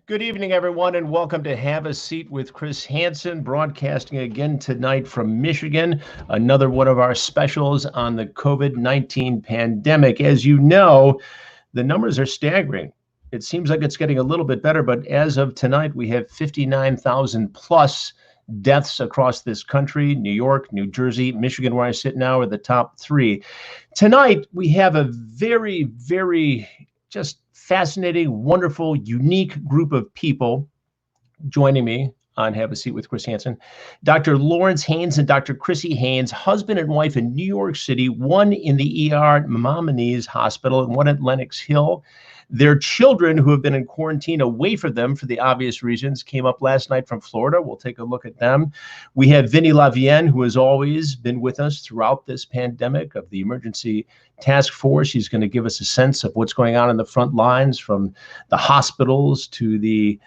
Good evening, everyone, and welcome to Have a Seat with Chris Hansen, broadcasting again tonight from Michigan, another one of our specials on the COVID-19 pandemic. As you know, the numbers are staggering. It seems like it's getting a little bit better, but as of tonight, we have 59,000 plus deaths across this country. New York, New Jersey, Michigan, where I sit now, are the top three. Tonight, we have a very just fascinating, wonderful, unique group of people joining me on Have a Seat with Chris Hansen. Dr. Lawrence Haines and Dr. Crissy Haines, husband and wife in New York City, one in the ER at Mamamonese Hospital and one at Lenox Hill. Their children, who have been in quarantine away from them for the obvious reasons, came up last night from Florida. We'll take a look at them. We have Vinny LeVien, who has always been with us throughout this pandemic, of the emergency task force. He's going to give us a sense of what's going on in the front lines, from the hospitals to the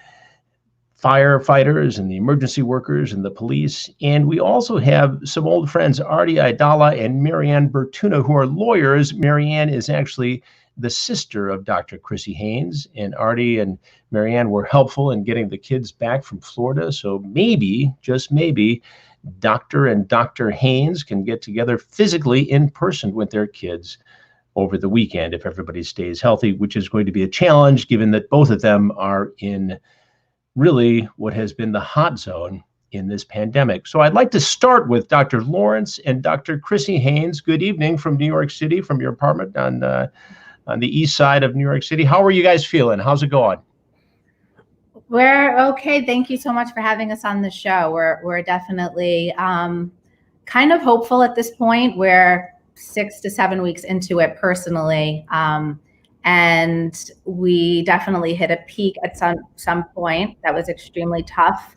firefighters and the emergency workers and the police. And we also have some old friends, Arty Aidala and Ann Bertuna, who are lawyers. Ann is actually the sister of Dr. Crissy Haines, and Arty and Ann were helpful in getting the kids back from Florida. So maybe, just maybe, Dr. and Dr. Haines can get together physically in person with their kids over the weekend if everybody stays healthy, which is going to be a challenge given that both of them are in really what has been the hot zone in this pandemic. So I'd like to start with Dr. Lawrence and Dr. Crissy Haines. Good evening from New York City, from your apartment on the east side of New York City. How are you guys feeling? How's it going? We're okay. Thank you so much for having us on the show. We're definitely kind of hopeful at this point. We're 6 to 7 weeks into it personally. And we definitely hit a peak at some point that was extremely tough.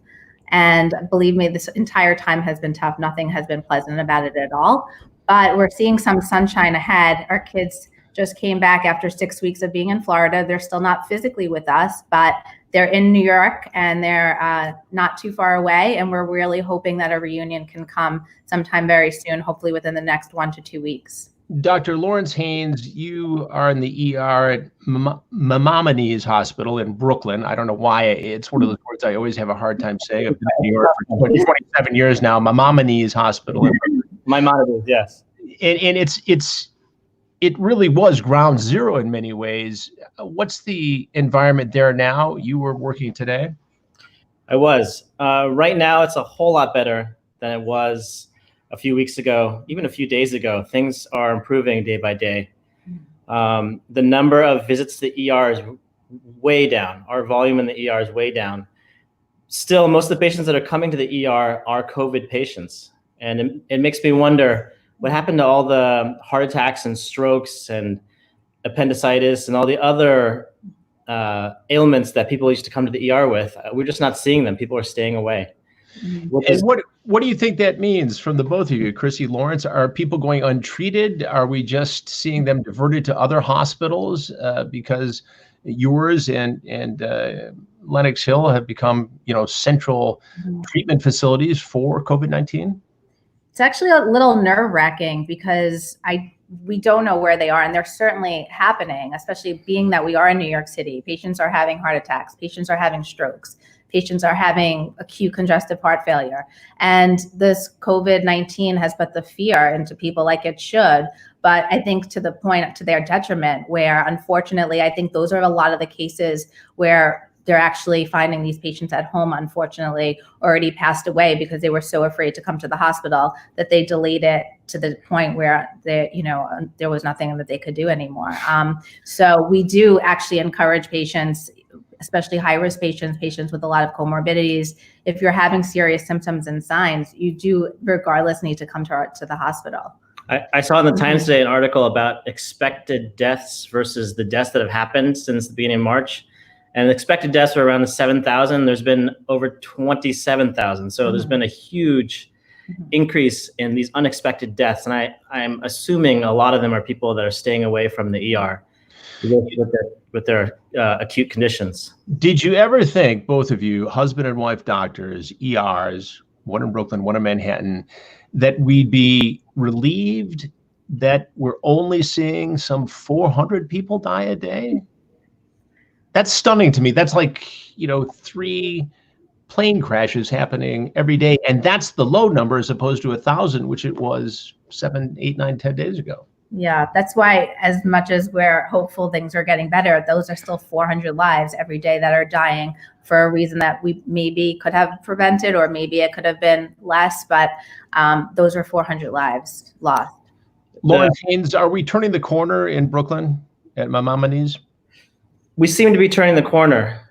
And believe me, this entire time has been tough. Nothing has been pleasant about it at all. But we're seeing some sunshine ahead. Our kids just came back after 6 weeks of being in Florida. They're still not physically with us, but they're in New York and they're not too far away. And we're really hoping that a reunion can come sometime very soon, hopefully within the next 1 to 2 weeks. Dr. Lawrence Haines, you are in the ER at Mamamonese Hospital in Brooklyn. I don't know why. It's one of those words I always have a hard time saying. I've been in New York for 27 years now. Mamamonese Hospital. My monitor, yes. And it really was ground zero in many ways. What's the environment there now? You were working today? I was. Right now, it's a whole lot better than it was a few weeks ago, even a few days ago. Things are improving day by day. The number of visits to the ER is way down. Our volume in the ER is way down. Still, most of the patients that are coming to the ER are COVID patients. And it makes me wonder, what happened to all the heart attacks and strokes and appendicitis and all the other ailments that people used to come to the ER with? We're just not seeing them. People are staying away. And what do you think that means from the both of you, Crissy, Lawrence? Are people going untreated? Are we just seeing them diverted to other hospitals because yours and Lenox Hill have become, central treatment facilities for COVID-19? It's actually a little nerve-wracking because we don't know where they are, and they're certainly happening, especially being that we are in New York City. Patients are having heart attacks, patients are having strokes, patients are having acute congestive heart failure. And this COVID-19 has put the fear into people like it should, but I think to the point, to their detriment, where unfortunately, I think those are a lot of the cases where they're actually finding these patients at home, unfortunately, already passed away because they were so afraid to come to the hospital that they delayed it to the point where there was nothing that they could do anymore. So we do actually encourage patients, especially high-risk patients with a lot of comorbidities. If you're having serious symptoms and signs, you do, regardless, need to come to the hospital. I saw in the Times today an article about expected deaths versus the deaths that have happened since the beginning of March. And the expected deaths are around the 7,000. There's been over 27,000. So there's been a huge increase in these unexpected deaths. And I'm assuming a lot of them are people that are staying away from the ER with their acute conditions. Did you ever think, both of you, husband and wife doctors, ERs, one in Brooklyn, one in Manhattan, that we'd be relieved that we're only seeing some 400 people die a day? That's stunning to me. That's like, 3 plane crashes happening every day. And that's the low number as opposed to 1,000, which it was 7, 8, 9, 10 days ago. Yeah, that's why as much as we're hopeful things are getting better, those are still 400 lives every day that are dying for a reason that we maybe could have prevented, or maybe it could have been less, but those are 400 lives lost. Lauren Haines, are we turning the corner in Brooklyn at Maimonides? We seem to be turning the corner.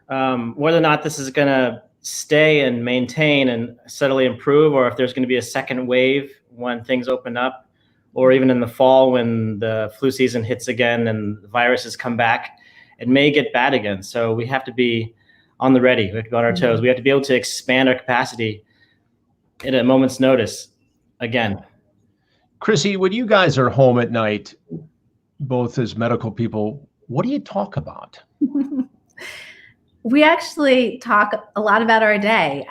Whether or not this is going to stay and maintain and steadily improve, or if there's going to be a second wave when things open up, or even in the fall when the flu season hits again and the viruses come back, it may get bad again. So we have to be on the ready. We have to be on our toes. We have to be able to expand our capacity at a moment's notice again. Crissy, when you guys are home at night, both as medical people, what do you talk about? We actually talk a lot about our day.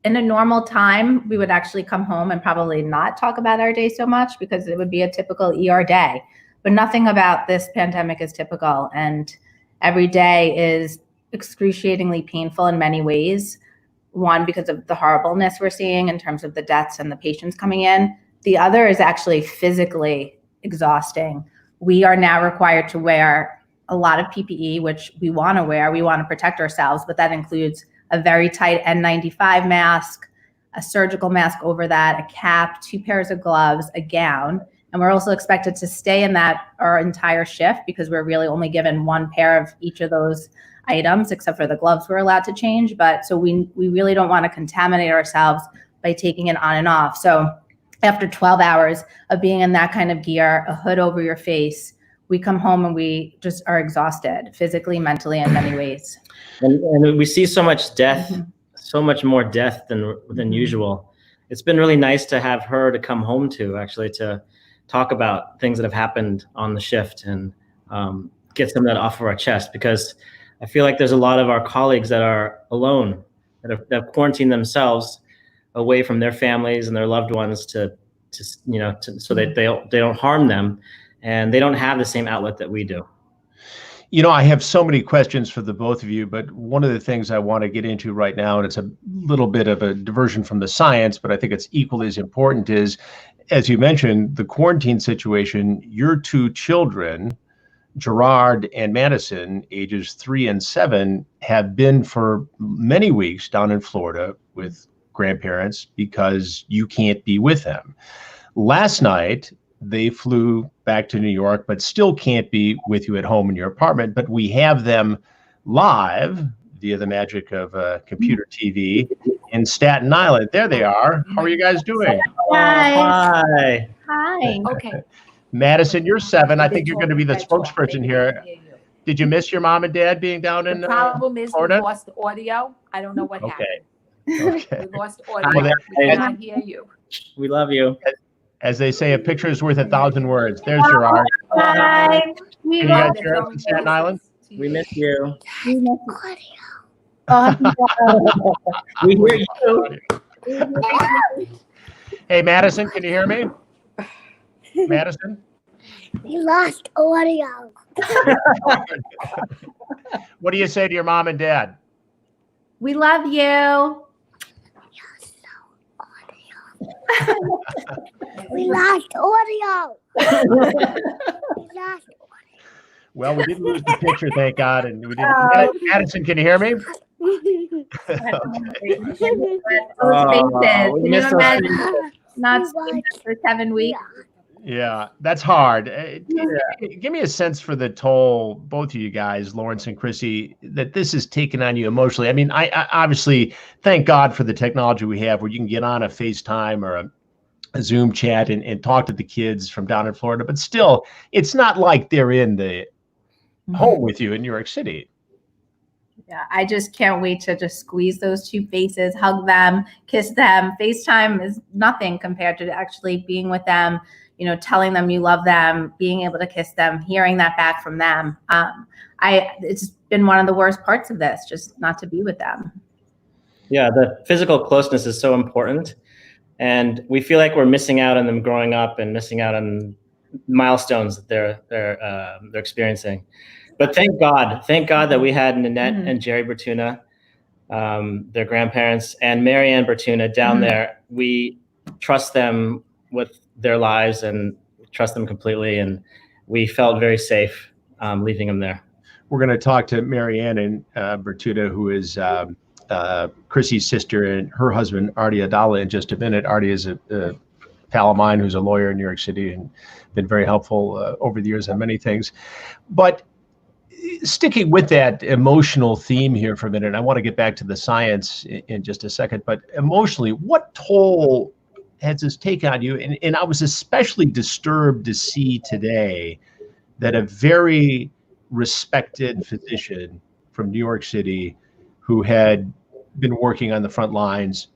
In a normal time, we would actually come home and probably not talk about our day so much because it would be a typical ER day. But nothing about this pandemic is typical. And every day is excruciatingly painful in many ways. One, because of the horribleness we're seeing in terms of the deaths and the patients coming in. The other is actually physically exhausting. We are now required to wear a lot of PPE, which we want to wear. We want to protect ourselves, but that includes a very tight N95 mask, a surgical mask over that, a cap, 2 pairs of gloves, a gown. And we're also expected to stay in that our entire shift because we're really only given 1 pair of each of those items, except for the gloves we're allowed to change. But so we really don't want to contaminate ourselves by taking it on and off. So after 12 hours of being in that kind of gear, a hood over your face, we come home and we just are exhausted physically, mentally, in many ways. And we see so much death, so much more death than usual. It's been really nice to have her to come home to, actually, to talk about things that have happened on the shift and get some of that off of our chest, because I feel like there's a lot of our colleagues that are alone, that have quarantined themselves away from their families and their loved ones so that they don't harm them, and they don't have the same outlet that we do. I have so many questions for the both of you, but one of the things I want to get into right now, and it's a little bit of a diversion from the science, but I think it's equally as important, is, as you mentioned, the quarantine situation. Your 2 children, Gerard and Madison, ages 3 and 7, have been for many weeks down in Florida with grandparents because you can't be with them. Last night, they flew back to New York, but still can't be with you at home in your apartment. But we have them live via the magic of computer TV in Staten Island. There they are. How are you guys doing? Hi. Hi. Okay. Madison, you're 7. I think you're going to be the spokesperson here. Did you miss your mom and dad being down in The problem is we Florida? lost the audio. I don't know what happened. Okay. We lost audio. We cannot hear you. We love you. As they say, a picture is worth 1,000 words. There's Gerard. Hi. Can you guys hear us in Staten Island? We miss you. We We hear you. Hey, Madison, can you hear me? Madison? We lost audio. What do you say to your mom and dad? We love you. We lost audio. We lost Well, we didn't lose the picture, thank God, and we didn't. Madison, can you hear me? Those faces. we Can miss you those imagine not seeing us for 7 weeks? Yeah, that's hard. Give me a sense for the toll, both of you guys, Lawrence and Crissy, that this has taken on you emotionally. I mean, I obviously thank God for the technology we have where you can get on a FaceTime or a Zoom chat and talk to the kids from down in Florida, but still, it's not like they're in the home with you in New York City. Yeah, I just can't wait to just squeeze those 2 faces, hug them, kiss them. FaceTime is nothing compared to actually being with them, telling them you love them, being able to kiss them, hearing that back from them. It's been one of the worst parts of this, just not to be with them. Yeah, the physical closeness is so important. And we feel like we're missing out on them growing up and missing out on milestones that they're experiencing. But thank God that we had Nanette and Jerry Bertuna, their grandparents, and Ann Bertuna down there. We trust them with their lives and trust them completely. And we felt very safe leaving them there. We're going to talk to Ann and Bertuna, who is Crissy's sister, and her husband, Arty Aidala, in just a minute. Arty is a pal of mine who's a lawyer in New York City and been very helpful over the years on many things. But sticking with that emotional theme here for a minute, I want to get back to the science in just a second, but emotionally, what toll has this taken on you? And I was especially disturbed to see today that a very respected physician from New York City who had been working on the front lines,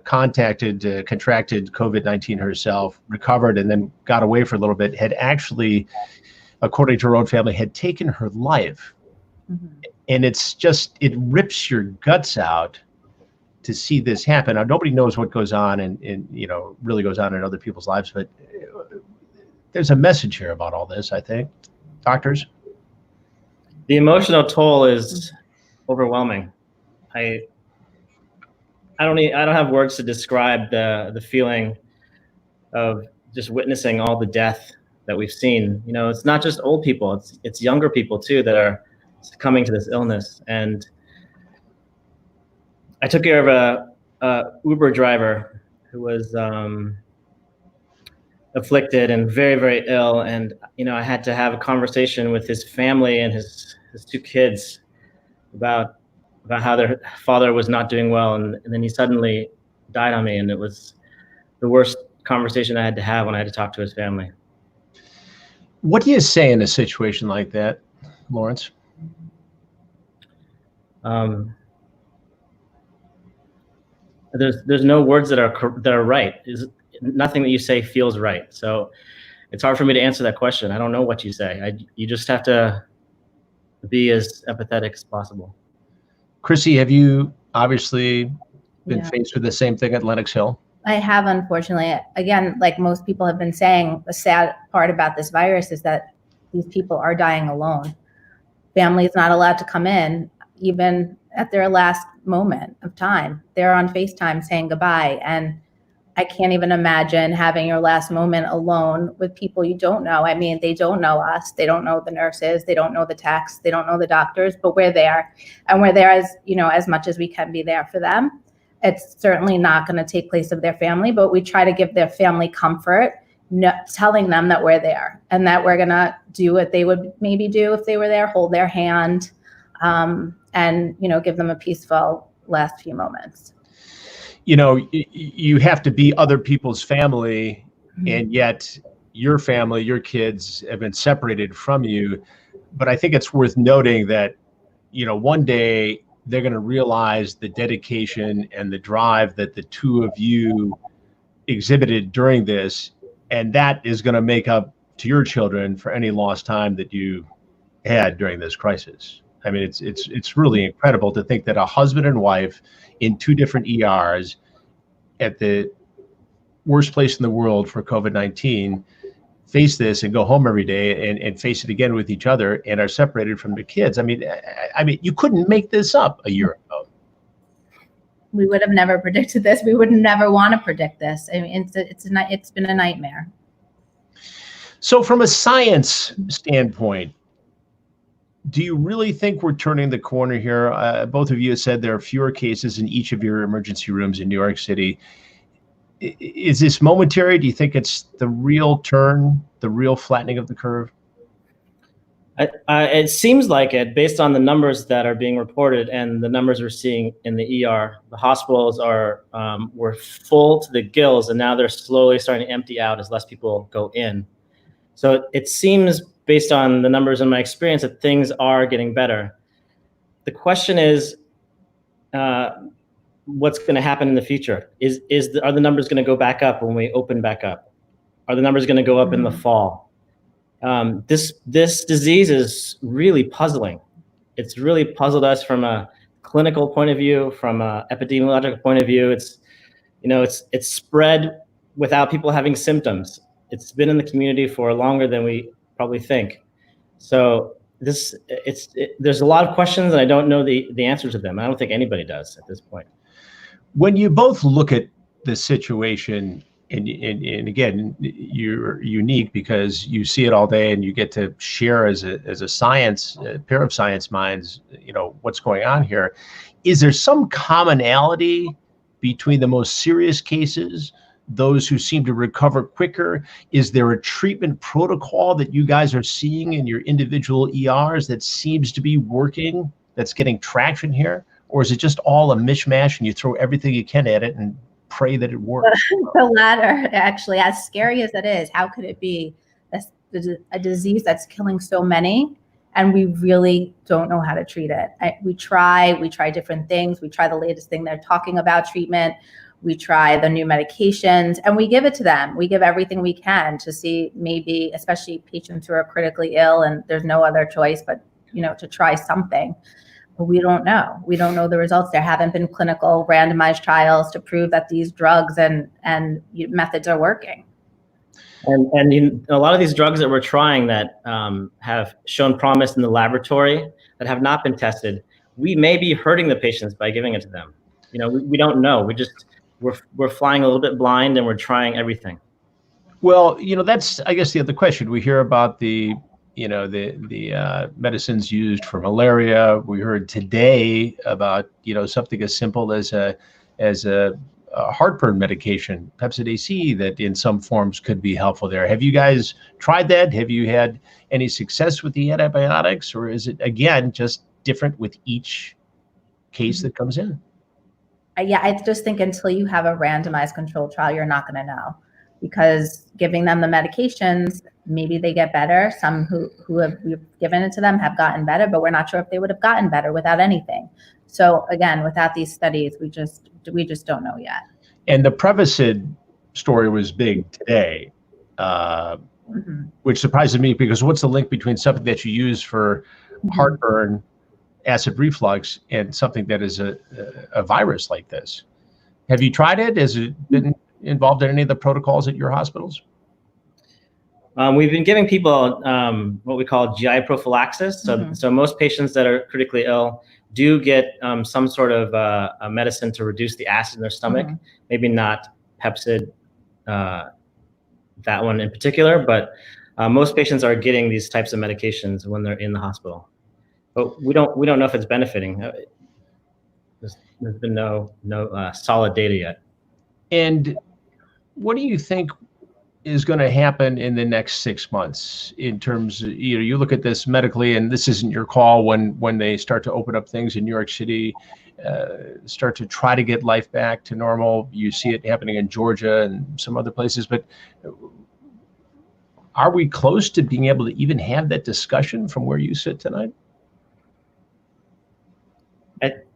contracted COVID-19 herself, recovered, and then got away for a little bit, had actually, according to her own family, had taken her life. And it's just, it rips your guts out to see this happen. Now, nobody knows what goes on and really goes on in other people's lives, but there's a message here about all this, I think. Doctors? The emotional toll is overwhelming. I don't have words to describe the feeling of just witnessing all the death that we've seen. It's not just old people, it's younger people too that are succumbing to this illness. And I took care of a Uber driver who was afflicted and very, very ill. And, I had to have a conversation with his family and his two kids about how their father was not doing well. And then he suddenly died on me. And it was the worst conversation I had to have when I had to talk to his family. What do you say in a situation like that, Lawrence? There's no words that are right. Nothing that you say feels right. So it's hard for me to answer that question. I don't know what you say. You just have to be as empathetic as possible. Crissy, have you obviously been faced with the same thing at Lenox Hill? I have, unfortunately. Again, like most people have been saying, the sad part about this virus is that these people are dying alone. Family is not allowed to come in, even at their last moment of time. They're on FaceTime saying goodbye. And I can't even imagine having your last moment alone with people you don't know. I mean, they don't know us. They don't know the nurses. They don't know the techs. They don't know the doctors, but we're there. And we're there as much as we can be there for them. It's certainly not going to take place of their family, but we try to give their family comfort, telling them that we're there and that we're going to do what they would maybe do if they were there, hold their hand, and, give them a peaceful last few moments. You have to be other people's family, and yet your family, your kids have been separated from you. But I think it's worth noting that, one day they're going to realize the dedication and the drive that the two of you exhibited during this, and that is going to make up to your children for any lost time that you had during this crisis. I mean, it's really incredible to think that a husband and wife in two different ERs at the worst place in the world for COVID-19 face this and go home every day and face it again with each other and are separated from their kids. I mean, you couldn't make this up a year ago. We would have never predicted this. We would never want to predict this. I mean, it's been a nightmare. So from a science standpoint, do you really think we're turning the corner here? Both of you have said there are fewer cases in each of your emergency rooms in New York City. Is this momentary? Do you think it's the real turn, the real flattening of the curve? It seems like it, based on the numbers that are being reported and the numbers we're seeing in the ER. The hospitals were full to the gills, and now they're slowly starting to empty out as less people go in. So it seems, based on the numbers in my experience, that things are getting better. The question is, what's going to happen in the future? Are the numbers going to go back up when we open back up? Are the numbers going to go up in the fall? This disease is really puzzling. It's really puzzled us from a clinical point of view, from an epidemiological point of view. It's spread without people having symptoms. It's been in the community for longer than we probably think. So there's a lot of questions, and I don't know the answer to them. I don't think anybody does at this point. When you both look at the situation, and again, you're unique because you see it all day and you get to share as a science, a pair of science minds, what's going on here. Is there some commonality between the most serious cases, those who seem to recover quicker? Is there a treatment protocol that you guys are seeing in your individual ERs that seems to be working, that's getting traction here? Or is it just all a mishmash and you throw everything you can at it and pray that it works? The latter, actually, as scary as it is, how could it be a disease that's killing so many and we really don't know how to treat it? We try different things. We try the latest thing they're talking about treatment. We try the new medications and we give it to them. We give everything we can to see, maybe, especially patients who are critically ill and there's no other choice but, to try something. But we don't know. We don't know the results. There haven't been clinical randomized trials to prove that these drugs and methods are working. And a lot of these drugs that we're trying that have shown promise in the laboratory that have not been tested, we may be hurting the patients by giving it to them. We don't know. We're flying a little bit blind and we're trying everything. Well, that's, I guess, the other question. We hear about the medicines used for malaria. We heard today about, something as simple as a heartburn medication, Pepsid AC, that in some forms could be helpful there. Have you guys tried that? Have you had any success with the antibiotics, or is it, again, just different with each case that comes in? Yeah, I just think until you have a randomized controlled trial, you're not going to know, because giving them the medications, maybe they get better. Some who have we've given it to them have gotten better, but we're not sure if they would have gotten better without anything. So again, without these studies, we just don't know yet. And the Prevacid story was big today, which surprises me, because what's the link between something that you use for heartburn, acid reflux, and something that is a virus like this? Have you tried it? Has it been involved in any of the protocols at your hospitals? We've been giving people what we call GI prophylaxis. So most patients that are critically ill do get some sort of a medicine to reduce the acid in their stomach. Maybe not Pepsid, that one in particular, but most patients are getting these types of medications when they're in the hospital. But we don't know if it's benefiting. There's been no solid data yet. And what do you think is going to happen in the next 6 months in terms of, you look at this medically, and this isn't your call, when they start to open up things in New York City, start to try to get life back to normal. You see it happening in Georgia and some other places, but are we close to being able to even have that discussion from where you sit tonight?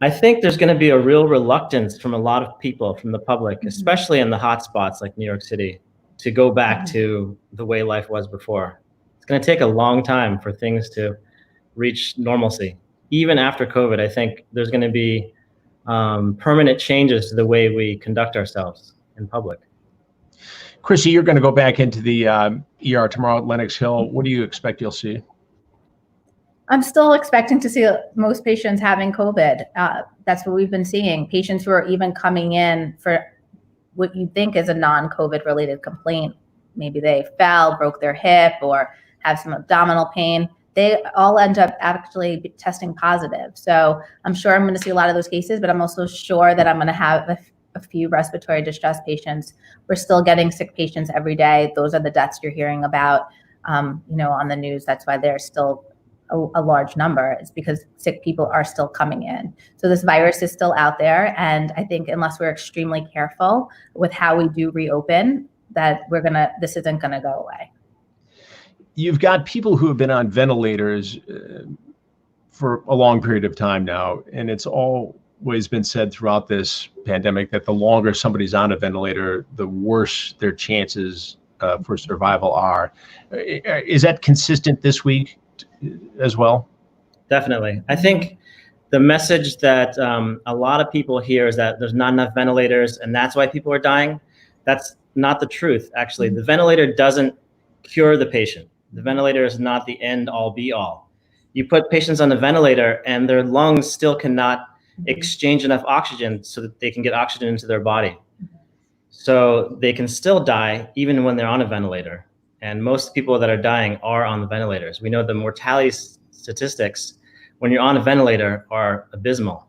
I think there's going to be a real reluctance from a lot of people, from the public, especially in the hot spots like New York City, to go back to the way life was before. It's going to take a long time for things to reach normalcy. Even after COVID, I think there's going to be permanent changes to the way we conduct ourselves in public. Crissy, you're going to go back into the ER tomorrow at Lenox Hill. What do you expect you'll see? I'm still expecting to see most patients having COVID. That's what we've been seeing. Patients who are even coming in for what you think is a non-COVID related complaint. Maybe they fell, broke their hip, or have some abdominal pain. They all end up actually testing positive. So I'm sure I'm going to see a lot of those cases, but I'm also sure that I'm going to have a few respiratory distress patients. We're still getting sick patients every day. Those are the deaths you're hearing about, on the news. That's why there's still a large number. It's because sick people are still coming in. So this virus is still out there. And I think unless we're extremely careful with how we do reopen, that this isn't gonna go away. You've got people who have been on ventilators for a long period of time now. And it's always been said throughout this pandemic that the longer somebody's on a ventilator, the worse their chances for survival are. Is that consistent this week as well? Definitely. I think the message that a lot of people hear is that there's not enough ventilators and that's why people are dying. That's not the truth. Actually, the ventilator doesn't cure the patient. The ventilator is not the end all be all. You put patients on a ventilator and their lungs still cannot exchange enough oxygen so that they can get oxygen into their body. So they can still die even when they're on a ventilator. And most people that are dying are on the ventilators. We know the mortality statistics when you're on a ventilator are abysmal.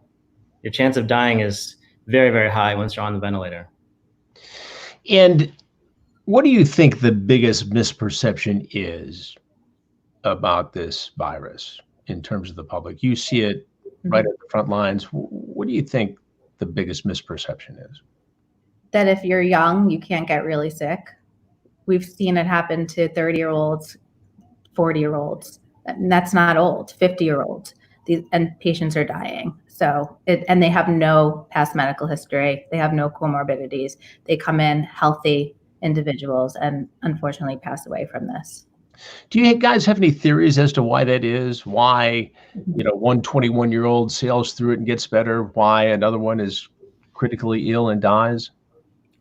Your chance of dying is very, very high once you're on the ventilator. And what do you think the biggest misperception is about this virus in terms of the public? You see it right at the front lines. What do you think the biggest misperception is? That if you're young, you can't get really sick. We've seen it happen to 30-year-olds, 40-year-olds, and that's not old, 50-year-olds, and patients are dying. So, and they have no past medical history. They have no comorbidities. They come in healthy individuals and unfortunately pass away from this. Do you guys have any theories as to why that is? Why, one 21-year-old sails through it and gets better? Why another one is critically ill and dies?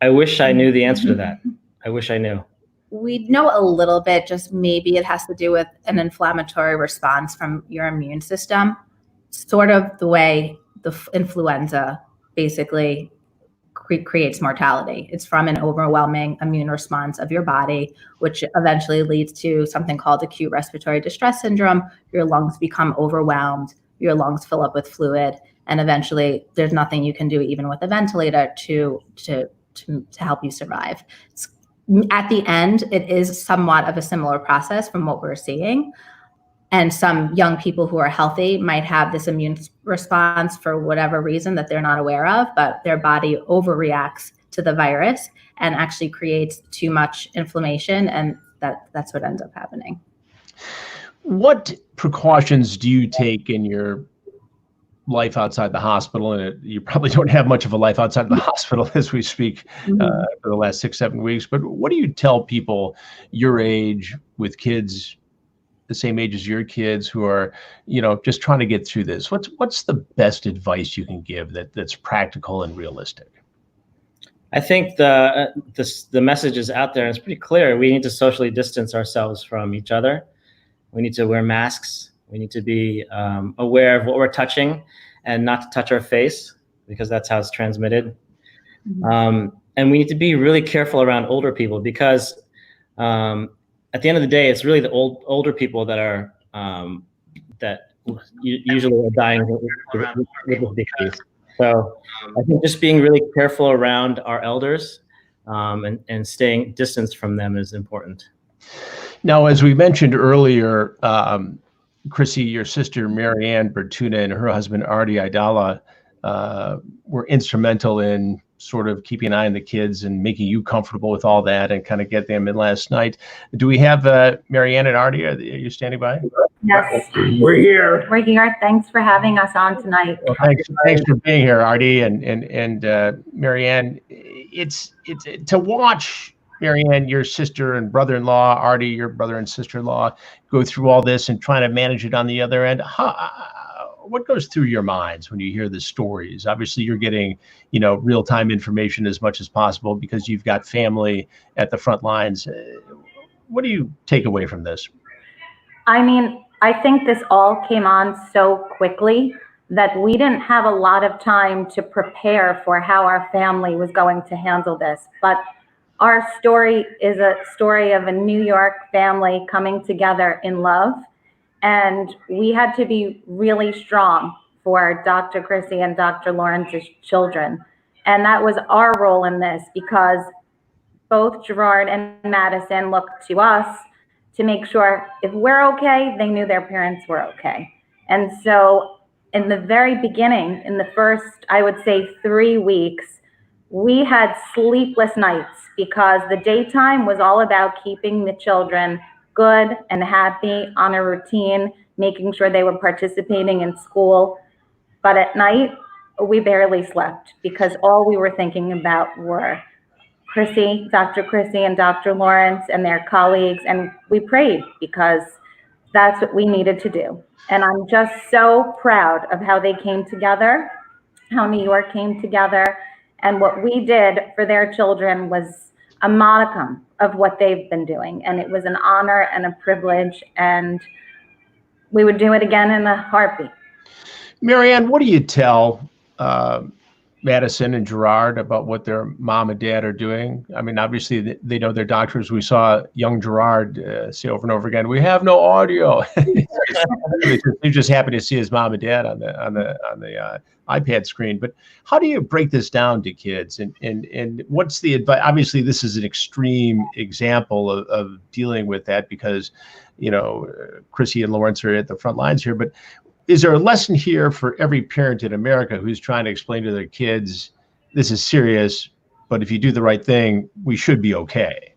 I wish I knew the answer to that. I wish I knew. We know a little bit, just maybe it has to do with an inflammatory response from your immune system, sort of the way the influenza basically creates mortality. It's from an overwhelming immune response of your body, which eventually leads to something called acute respiratory distress syndrome. Your lungs become overwhelmed, your lungs fill up with fluid, and eventually there's nothing you can do even with a ventilator to help you survive. At the end, it is somewhat of a similar process from what we're seeing. And some young people who are healthy might have this immune response for whatever reason that they're not aware of, but their body overreacts to the virus and actually creates too much inflammation, and that's what ends up happening. What precautions do you take in your life outside the hospital? And you probably don't have much of a life outside the hospital as we speak for the last 6-7 weeks, but what do you tell people your age with kids the same age as your kids who are, just trying to get through this? What's the best advice you can give that's practical and realistic? I think the message is out there and it's pretty clear. We need to socially distance ourselves from each other. We need to wear masks. We need to be aware of what we're touching and not to touch our face because that's how it's transmitted. And we need to be really careful around older people because at the end of the day, it's really the older people that are that usually are dying with this disease. So I think just being really careful around our elders and staying distanced from them is important. Now, as we mentioned earlier, Crissy, your sister, Ann Bertuna, and her husband, Arty Aidala, were instrumental in sort of keeping an eye on the kids and making you comfortable with all that and kind of get them in last night. Do we have Ann and Arty? Are you standing by? Yes. We're here. We're here. Thanks for having us on tonight. Well, thanks for being here, Arty and Ann. It's to watch Ann, your sister and brother-in-law, Arty, your brother and sister-in-law, go through all this and trying to manage it on the other end. What goes through your minds when you hear the stories? Obviously, you're getting, real-time information as much as possible because you've got family at the front lines. What do you take away from this? I mean, I think this all came on so quickly that we didn't have a lot of time to prepare for how our family was going to handle this. But our story is a story of a New York family coming together in love. And we had to be really strong for Dr. Crissy and Dr. Lawrence's children. And that was our role in this because both Gerard and Madison looked to us to make sure if we're okay, they knew their parents were okay. And so in the very beginning, in the first, I would say 3 weeks, we had sleepless nights because the daytime was all about keeping the children good and happy on a routine, making sure they were participating in school. But at night, we barely slept because all we were thinking about were Crissy, Dr. Crissy and Dr. Lawrence and their colleagues. And we prayed because that's what we needed to do. And I'm just so proud of how they came together, how New York came together. And what we did for their children was a modicum of what they've been doing. And it was an honor and a privilege. And we would do it again in a heartbeat. Marianne, what do you tell Madison and Gerard about what their mom and dad are doing? I mean, obviously they know their doctors. We saw young Gerard say over and over again, "We have no audio." He's just happy to see his mom and dad on the iPad screen. But how do you break this down to kids? And what's the advice? Obviously, this is an extreme example of dealing with that because, Crissy and Lawrence are at the front lines here. But is there a lesson here for every parent in America who's trying to explain to their kids, this is serious, but if you do the right thing, we should be okay?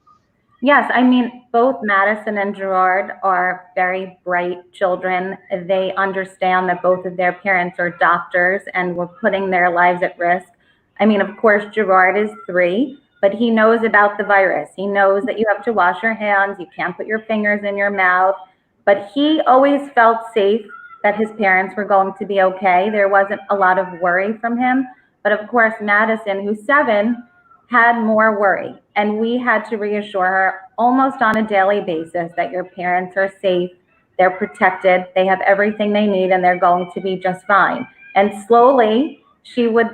Yes, I mean, both Madison and Gerard are very bright children. They understand that both of their parents are doctors and were putting their lives at risk. I mean, of course, Gerard is 3, but he knows about the virus. He knows that you have to wash your hands, you can't put your fingers in your mouth, but he always felt safe that his parents were going to be okay. There wasn't a lot of worry from him. But of course, Madison, who's 7, had more worry. And we had to reassure her almost on a daily basis that your parents are safe, they're protected, they have everything they need, and they're going to be just fine. And slowly, she would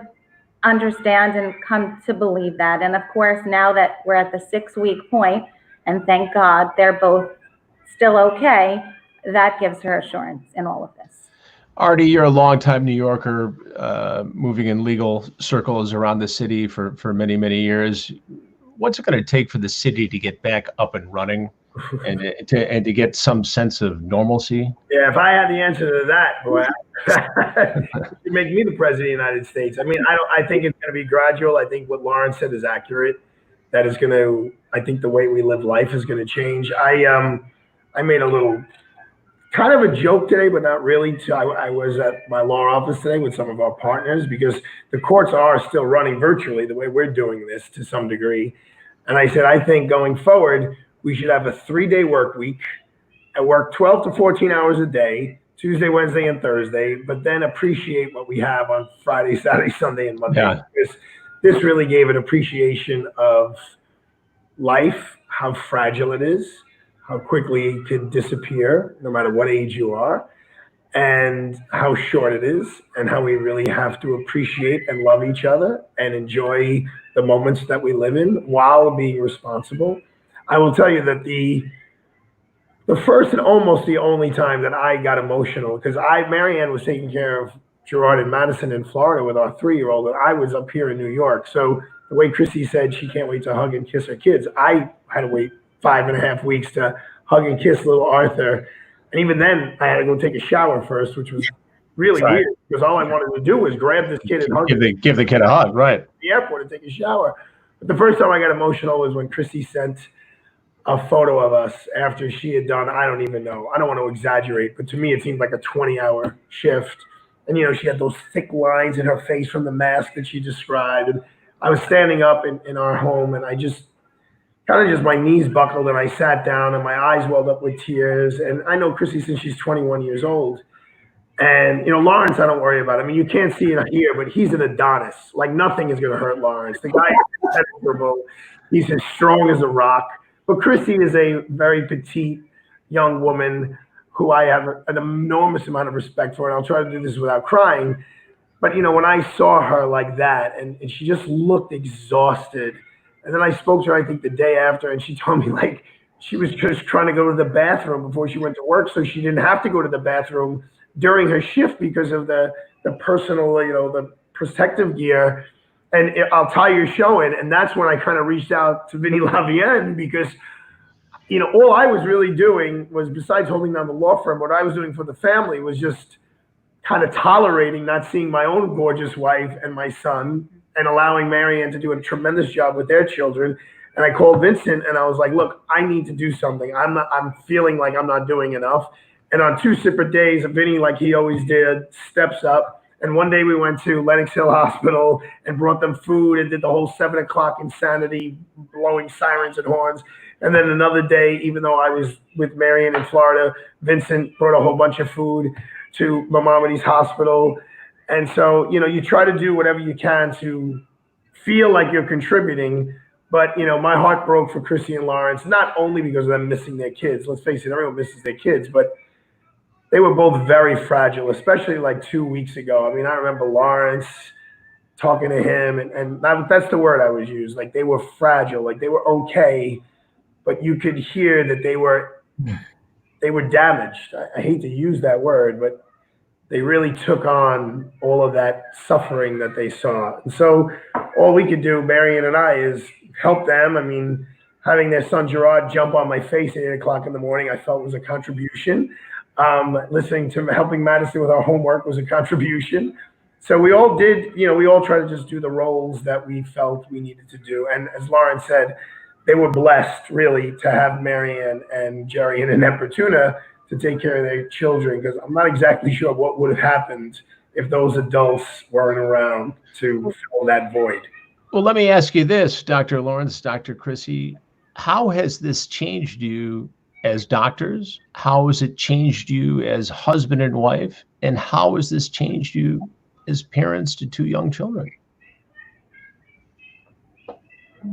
understand and come to believe that. And of course, now that we're at the 6-week point, and thank God they're both still okay, that gives her assurance in all of this. Arty, you're a longtime New Yorker, moving in legal circles around the city for many, many years. What's it going to take for the city to get back up and running and to get some sense of normalcy? Yeah, if I had the answer to that, boy, you'd make me the president of the United States. I mean, I think it's going to be gradual. I think what Lawrence said is accurate. That is going to, I think the way we live life is going to change. I made a little kind of a joke today, but not really. I was at my law office today with some of our partners because the courts are still running virtually the way we're doing this to some degree. And I said, I think going forward, we should have a 3-day work week and work 12 to 14 hours a day, Tuesday, Wednesday, and Thursday, but then appreciate what we have on Friday, Saturday, Sunday, and Monday. Yeah. Because this really gave an appreciation of life, how fragile it is, how quickly it can disappear, no matter what age you are, and how short it is, and how we really have to appreciate and love each other and enjoy the moments that we live in while being responsible. I will tell you that the first and almost the only time that I got emotional, because Marianne was taking care of Gerard and Madison in Florida with our 3-year-old, and I was up here in New York. So the way Crissy said she can't wait to hug and kiss her kids, I had to wait 5.5 weeks to hug and kiss little Arthur. And even then, I had to go take a shower first, which was really weird because all I wanted to do was grab this kid and hug him. Give the kid a hug, right? At the airport and take a shower. But the first time I got emotional was when Crissy sent a photo of us after she had done, I don't even know, I don't want to exaggerate, but to me it seemed like a 20-hour shift. And, she had those thick lines in her face from the mask that she described. And I was standing up in our home and I just, my knees buckled and I sat down and my eyes welled up with tears. And I know Crissy since she's 21 years old. And, Lawrence, I don't worry about. I mean, you can't see it here, but he's an Adonis. Like nothing is going to hurt Lawrence. The guy is impenetrable. He's as strong as a rock. But Crissy is a very petite young woman who I have an enormous amount of respect for. And I'll try to do this without crying. But, when I saw her like that and she just looked exhausted. And then I spoke to her, I think, the day after, and she told me, like, she was just trying to go to the bathroom before she went to work, so she didn't have to go to the bathroom during her shift because of the personal, the protective gear. And I'll tie your show in, and that's when I kind of reached out to Vinny LeVien because, all I was really doing was, besides holding down the law firm, what I was doing for the family was just kind of tolerating not seeing my own gorgeous wife and my son, and allowing Marianne to do a tremendous job with their children. And I called Vincent and I was like, look, I need to do something. I'm feeling like I'm not doing enough. And on 2 separate days, Vinny, like he always did, steps up. And one day we went to Lenox Hill Hospital and brought them food and did the whole 7 o'clock insanity, blowing sirens and horns. And then another day, even though I was with Marianne in Florida, Vincent brought a whole bunch of food to Maimonides Hospital. And so, you try to do whatever you can to feel like you're contributing. But, my heart broke for Crissy and Lawrence, not only because of them missing their kids. Let's face it, everyone misses their kids. But they were both very fragile, especially like 2 weeks ago. I mean, I remember Lawrence talking to him, and that's the word I was used. Like, they were fragile, like they were okay, but you could hear that they were damaged. I hate to use that word, but they really took on all of that suffering that they saw. And so all we could do, Marion and I, is help them. I mean, having their son Gerard jump on my face at 8 o'clock in the morning, I felt was a contribution. Listening to helping Madison with our homework was a contribution. So we all did, we all tried to just do the roles that we felt we needed to do. And as Lauren said, they were blessed really to have Marianne and Jerry and Ann Bertuna to take care of their children, because I'm not exactly sure what would have happened if those adults weren't around to fill that void. Well, let me ask you this, Dr. Lawrence, Dr. Crissy, how has this changed you as doctors? How has it changed you as husband and wife? And how has this changed you as parents to 2 young children?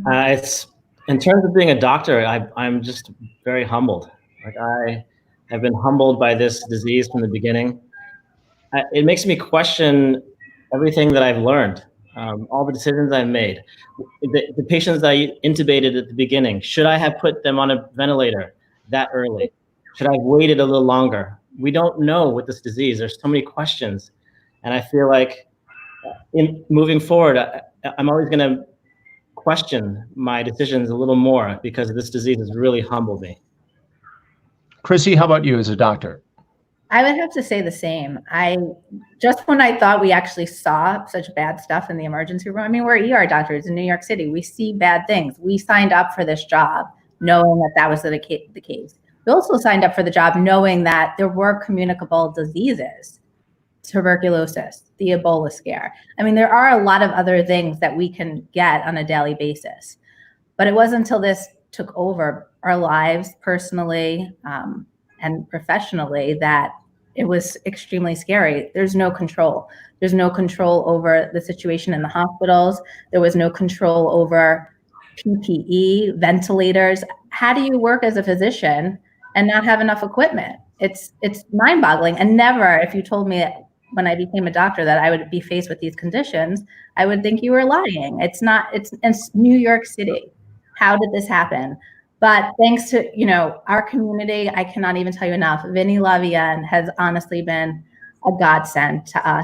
It's in terms of being a doctor, I'm just very humbled. Like, I have been humbled by this disease from the beginning. It makes me question everything that I've learned, all the decisions I've made. The patients I intubated at the beginning, should I have put them on a ventilator that early? Should I have waited a little longer? We don't know with this disease. There's so many questions. And I feel like in moving forward, I'm always going to question my decisions a little more because this disease has really humbled me. Crissy, how about you as a doctor? I would have to say the same. Just when I thought we actually saw such bad stuff in the emergency room, I mean, we're ER doctors in New York City. We see bad things. We signed up for this job knowing that that was the case. We also signed up for the job knowing that there were communicable diseases, tuberculosis, the Ebola scare. I mean, there are a lot of other things that we can get on a daily basis. But it wasn't until this took over our lives personally and professionally that it was extremely scary. There's no control. There's no control over the situation in the hospitals. There was no control over PPE, ventilators. How do you work as a physician and not have enough equipment? It's mind-boggling. And never, if you told me when I became a doctor that I would be faced with these conditions, I would think you were lying. It's New York City. How did this happen? But thanks to, our community, I cannot even tell you enough. Vinny LeVien has honestly been a godsend to us.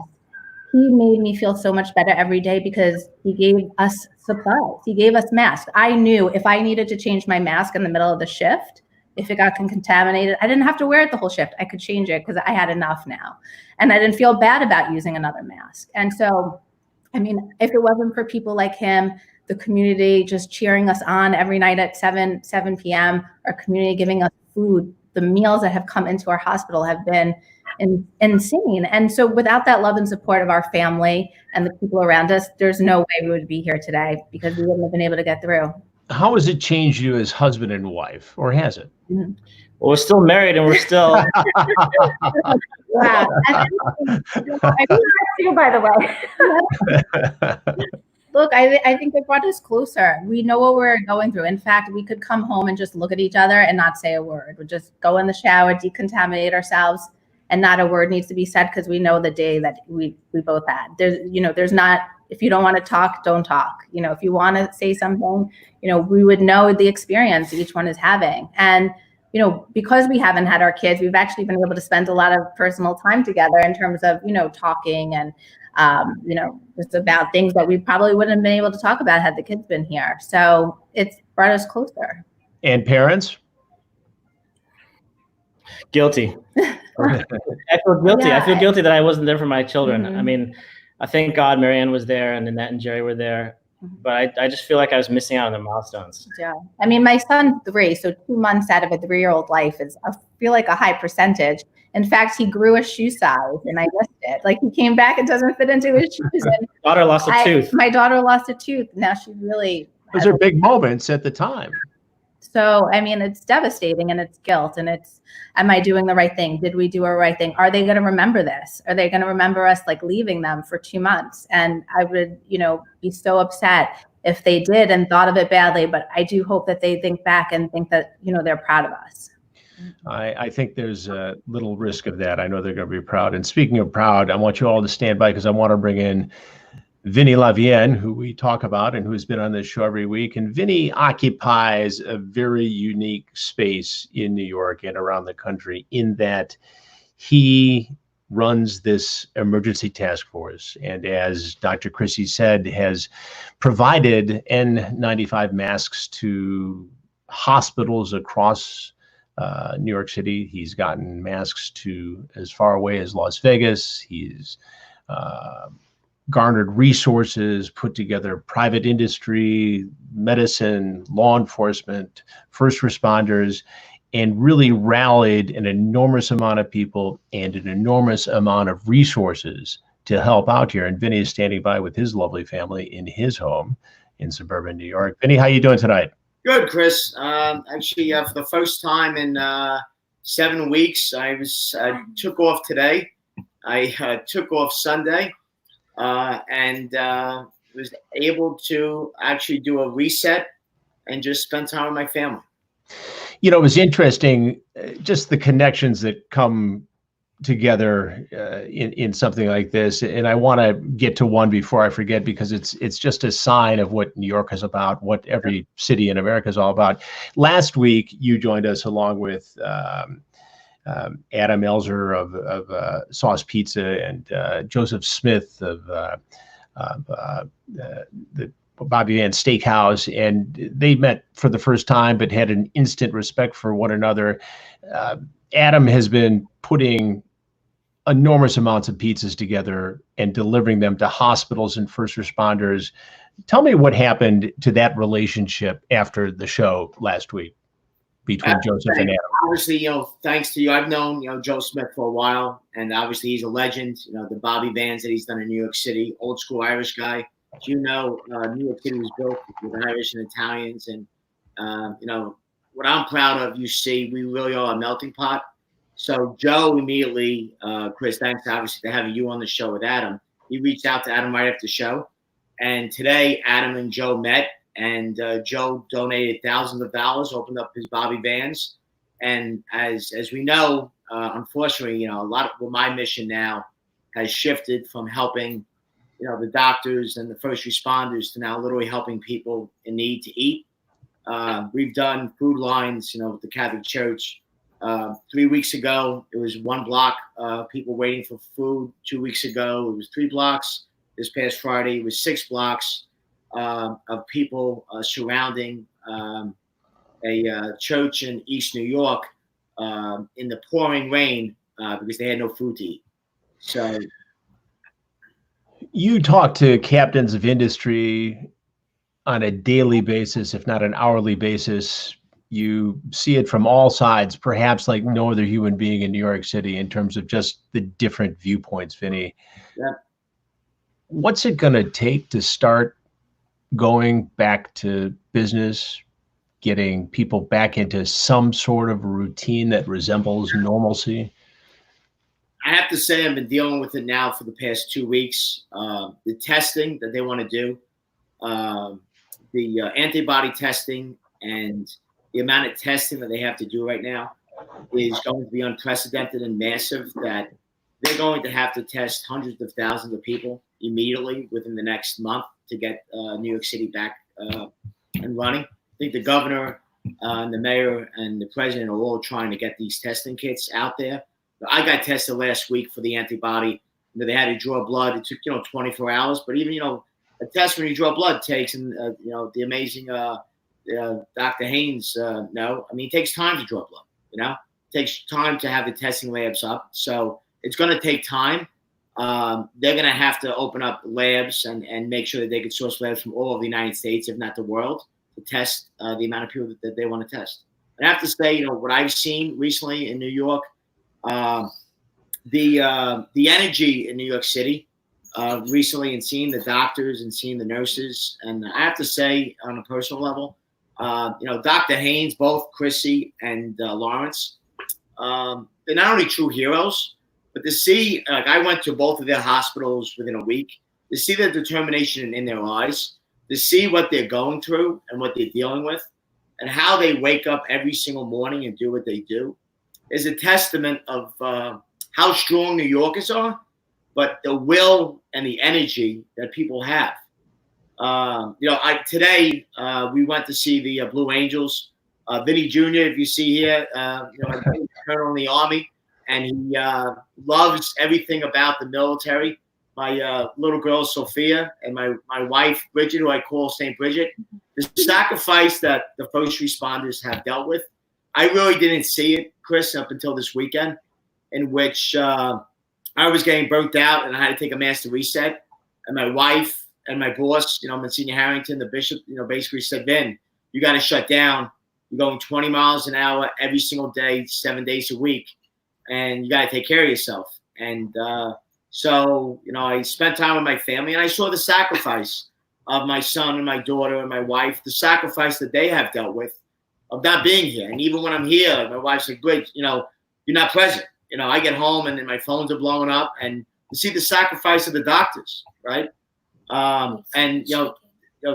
He made me feel so much better every day because he gave us supplies. He gave us masks. I knew if I needed to change my mask in the middle of the shift, if it got contaminated, I didn't have to wear it the whole shift. I could change it because I had enough now. And I didn't feel bad about using another mask. And so, I mean, if it wasn't for people like him, the community just cheering us on every night at 7 p.m., our community giving us food, the meals that have come into our hospital have been insane. And so without that love and support of our family and the people around us, there's no way we would be here today because we wouldn't have been able to get through. How has it changed you as husband and wife, or has it? Mm-hmm. Well, we're still married and we're still... Wow. I do you, by the way. Look, I think it brought us closer. We know what we're going through. In fact, we could come home and just look at each other and not say a word. We'd just go in the shower, decontaminate ourselves, and not a word needs to be said because we know the day that we both had. There's not, if you don't want to talk, don't talk. If you want to say something, we would know the experience each one is having. And, because we haven't had our kids, we've actually been able to spend a lot of personal time together in terms of, talking and, just about things that we probably wouldn't have been able to talk about had the kids been here. So it's brought us closer. And parents? Guilty. I feel guilty. Yeah. I feel guilty that I wasn't there for my children. Mm-hmm. I mean, I thank God Marianne was there and Annette and Jerry were there, but I just feel like I was missing out on the milestones. Yeah. I mean, my son's 3, so 2 months out of a 3-year-old life is, I feel like, a high percentage. In fact, he grew a shoe size and I missed it. Like, he came back, it doesn't fit into his shoes. And Daughter lost a tooth. My daughter lost a tooth. Now she really... Those are big moments at the time. So, I mean, it's devastating and it's guilt and it's, am I doing the right thing? Did we do a right thing? Are they going to remember this? Are they going to remember us like leaving them for 2 months? And I would, be so upset if they did and thought of it badly, but I do hope that they think back and think that, they're proud of us. I think there's a little risk of that. I know they're going to be proud. And speaking of proud, I want you all to stand by because I want to bring in Vinny LeVien, who we talk about and who's been on this show every week. And Vinny occupies a very unique space in New York and around the country in that he runs this emergency task force. And as Dr. Crissy said, has provided N95 masks to hospitals across New York City. He's gotten masks to as far away as Las Vegas. He's garnered resources, put together private industry, medicine, law enforcement, first responders, and really rallied an enormous amount of people and an enormous amount of resources to help out here. And Vinny is standing by with his lovely family in his home in suburban New York. Vinny, how you doing tonight? Good, Chris. Actually, for the first time in 7 weeks, I took off today. I took off Sunday and was able to actually do a reset and just spend time with my family. You know, it was interesting, just the connections that come together in something like this. And I want to get to one before I forget, because it's just a sign of what New York is about, what every city in America is all about. Last week, you joined us along with Adam Elzer of Sauce Pizza and Joseph Smith of the Bobby Van Steakhouse, and they met for the first time, but had an instant respect for one another. Adam has been putting enormous amounts of pizzas together and delivering them to hospitals and first responders. Tell me what happened to that relationship after the show last week between Joseph and Adam. Obviously, thanks to you, I've known, Joe Smith for a while, and obviously he's a legend. The Bobby Vans that he's done in New York City, old school Irish guy. As you know, New York City was built with Irish and Italians, and what I'm proud of, you see, we really are a melting pot. So Joe immediately, Chris, thanks obviously to having you on the show with Adam. He reached out to Adam right after the show, and today Adam and Joe met, and Joe donated thousands of dollars, opened up his Bobby Vans, and as we know, unfortunately, a lot of my mission now has shifted from helping the doctors and the first responders to now literally helping people in need to eat. We've done food lines, with the Catholic Church. 3 weeks ago, it was 1 block people waiting for food. 2 weeks ago, it was 3 blocks. This past Friday, it was 6 blocks of people surrounding a church in East New York in the pouring rain because they had no food to eat. So you talk to captains of industry on a daily basis, if not an hourly basis. You see it from all sides, perhaps like no other human being in New York City, in terms of just the different viewpoints, Vinny. Yeah. What's it going to take to start going back to business, getting people back into some sort of routine that resembles normalcy? I have to say I've been dealing with it now for the past 2 weeks. The testing that they want to do, the antibody testing, and the amount of testing that they have to do right now is going to be unprecedented and massive, that they're going to have to test hundreds of thousands of people immediately within the next month to get New York City back and running. I think the governor and the mayor and the president are all trying to get these testing kits out there. I got tested last week for the antibody. They had to draw blood. It took 24 hours, but even a test when you draw blood takes, and the amazing Dr. Haines it takes time to draw blood. It takes time to have the testing labs up, so it's going to take time. They're going to have to open up labs and make sure that they can source labs from all over the United States, if not the world, to test the amount of people that they want to test. And I have to say, what I've seen recently in New York. The energy in New York City recently, and seeing the doctors and seeing the nurses, and I have to say on a personal level, Dr. Haines, both Crissy and Lawrence, they're not only true heroes, but to see, I went to both of their hospitals within a week, to see the determination in their eyes, to see what they're going through and what they're dealing with, and how they wake up every single morning and do what they do. is a testament of how strong New Yorkers are, but the will and the energy that people have. Today we went to see the Blue Angels. Vinny Jr., if you see here, he's colonel in the Army, and he loves everything about the military. My little girl, Sophia, and my wife, Bridget, who I call St. Bridget, the sacrifice that the first responders have dealt with, I really didn't see it, Chris, up until this weekend, in which I was getting burnt out and I had to take a master reset. And my wife and my boss, Monsignor Harrington, the bishop, basically said, Vin, you got to shut down. You're going 20 miles an hour every single day, 7 days a week, and you got to take care of yourself. And so, I spent time with my family, and I saw the sacrifice of my son and my daughter and my wife, the sacrifice that they have dealt with of not being here. And even when I'm here, my wife's like, Bridge, you're not present. I get home and then my phones are blowing up, and you see the sacrifice of the doctors, right?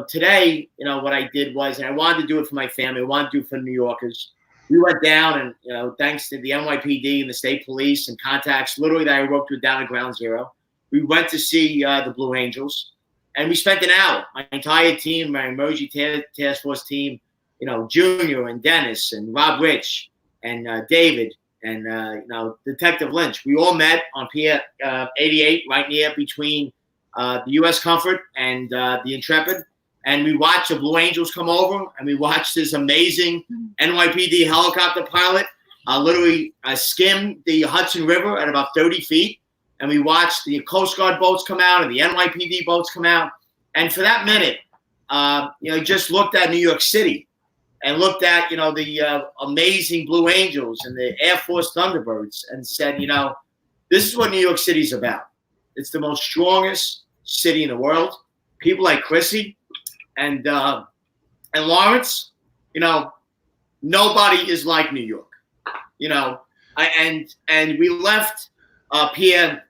Today, what I did was, and I wanted to do it for my family, I wanted to do it for New Yorkers. We went down and, thanks to the NYPD and the state police and contacts, literally that I worked with down at Ground Zero, we went to see the Blue Angels, and we spent an hour. My entire team, my emergency task force team, Junior and Dennis and Rob Rich and David and, Detective Lynch. We all met on Pier 88 right near between the U.S. Comfort and the Intrepid. And we watched the Blue Angels come over, and we watched this amazing NYPD helicopter pilot literally skim the Hudson River at about 30 feet. And we watched the Coast Guard boats come out and the NYPD boats come out. And for that minute, just looked at New York City and looked at, the amazing Blue Angels and the Air Force Thunderbirds and said, this is what New York City's about. It's the most strongest city in the world. People like Crissy and Lawrence, nobody is like New York, and we left Pier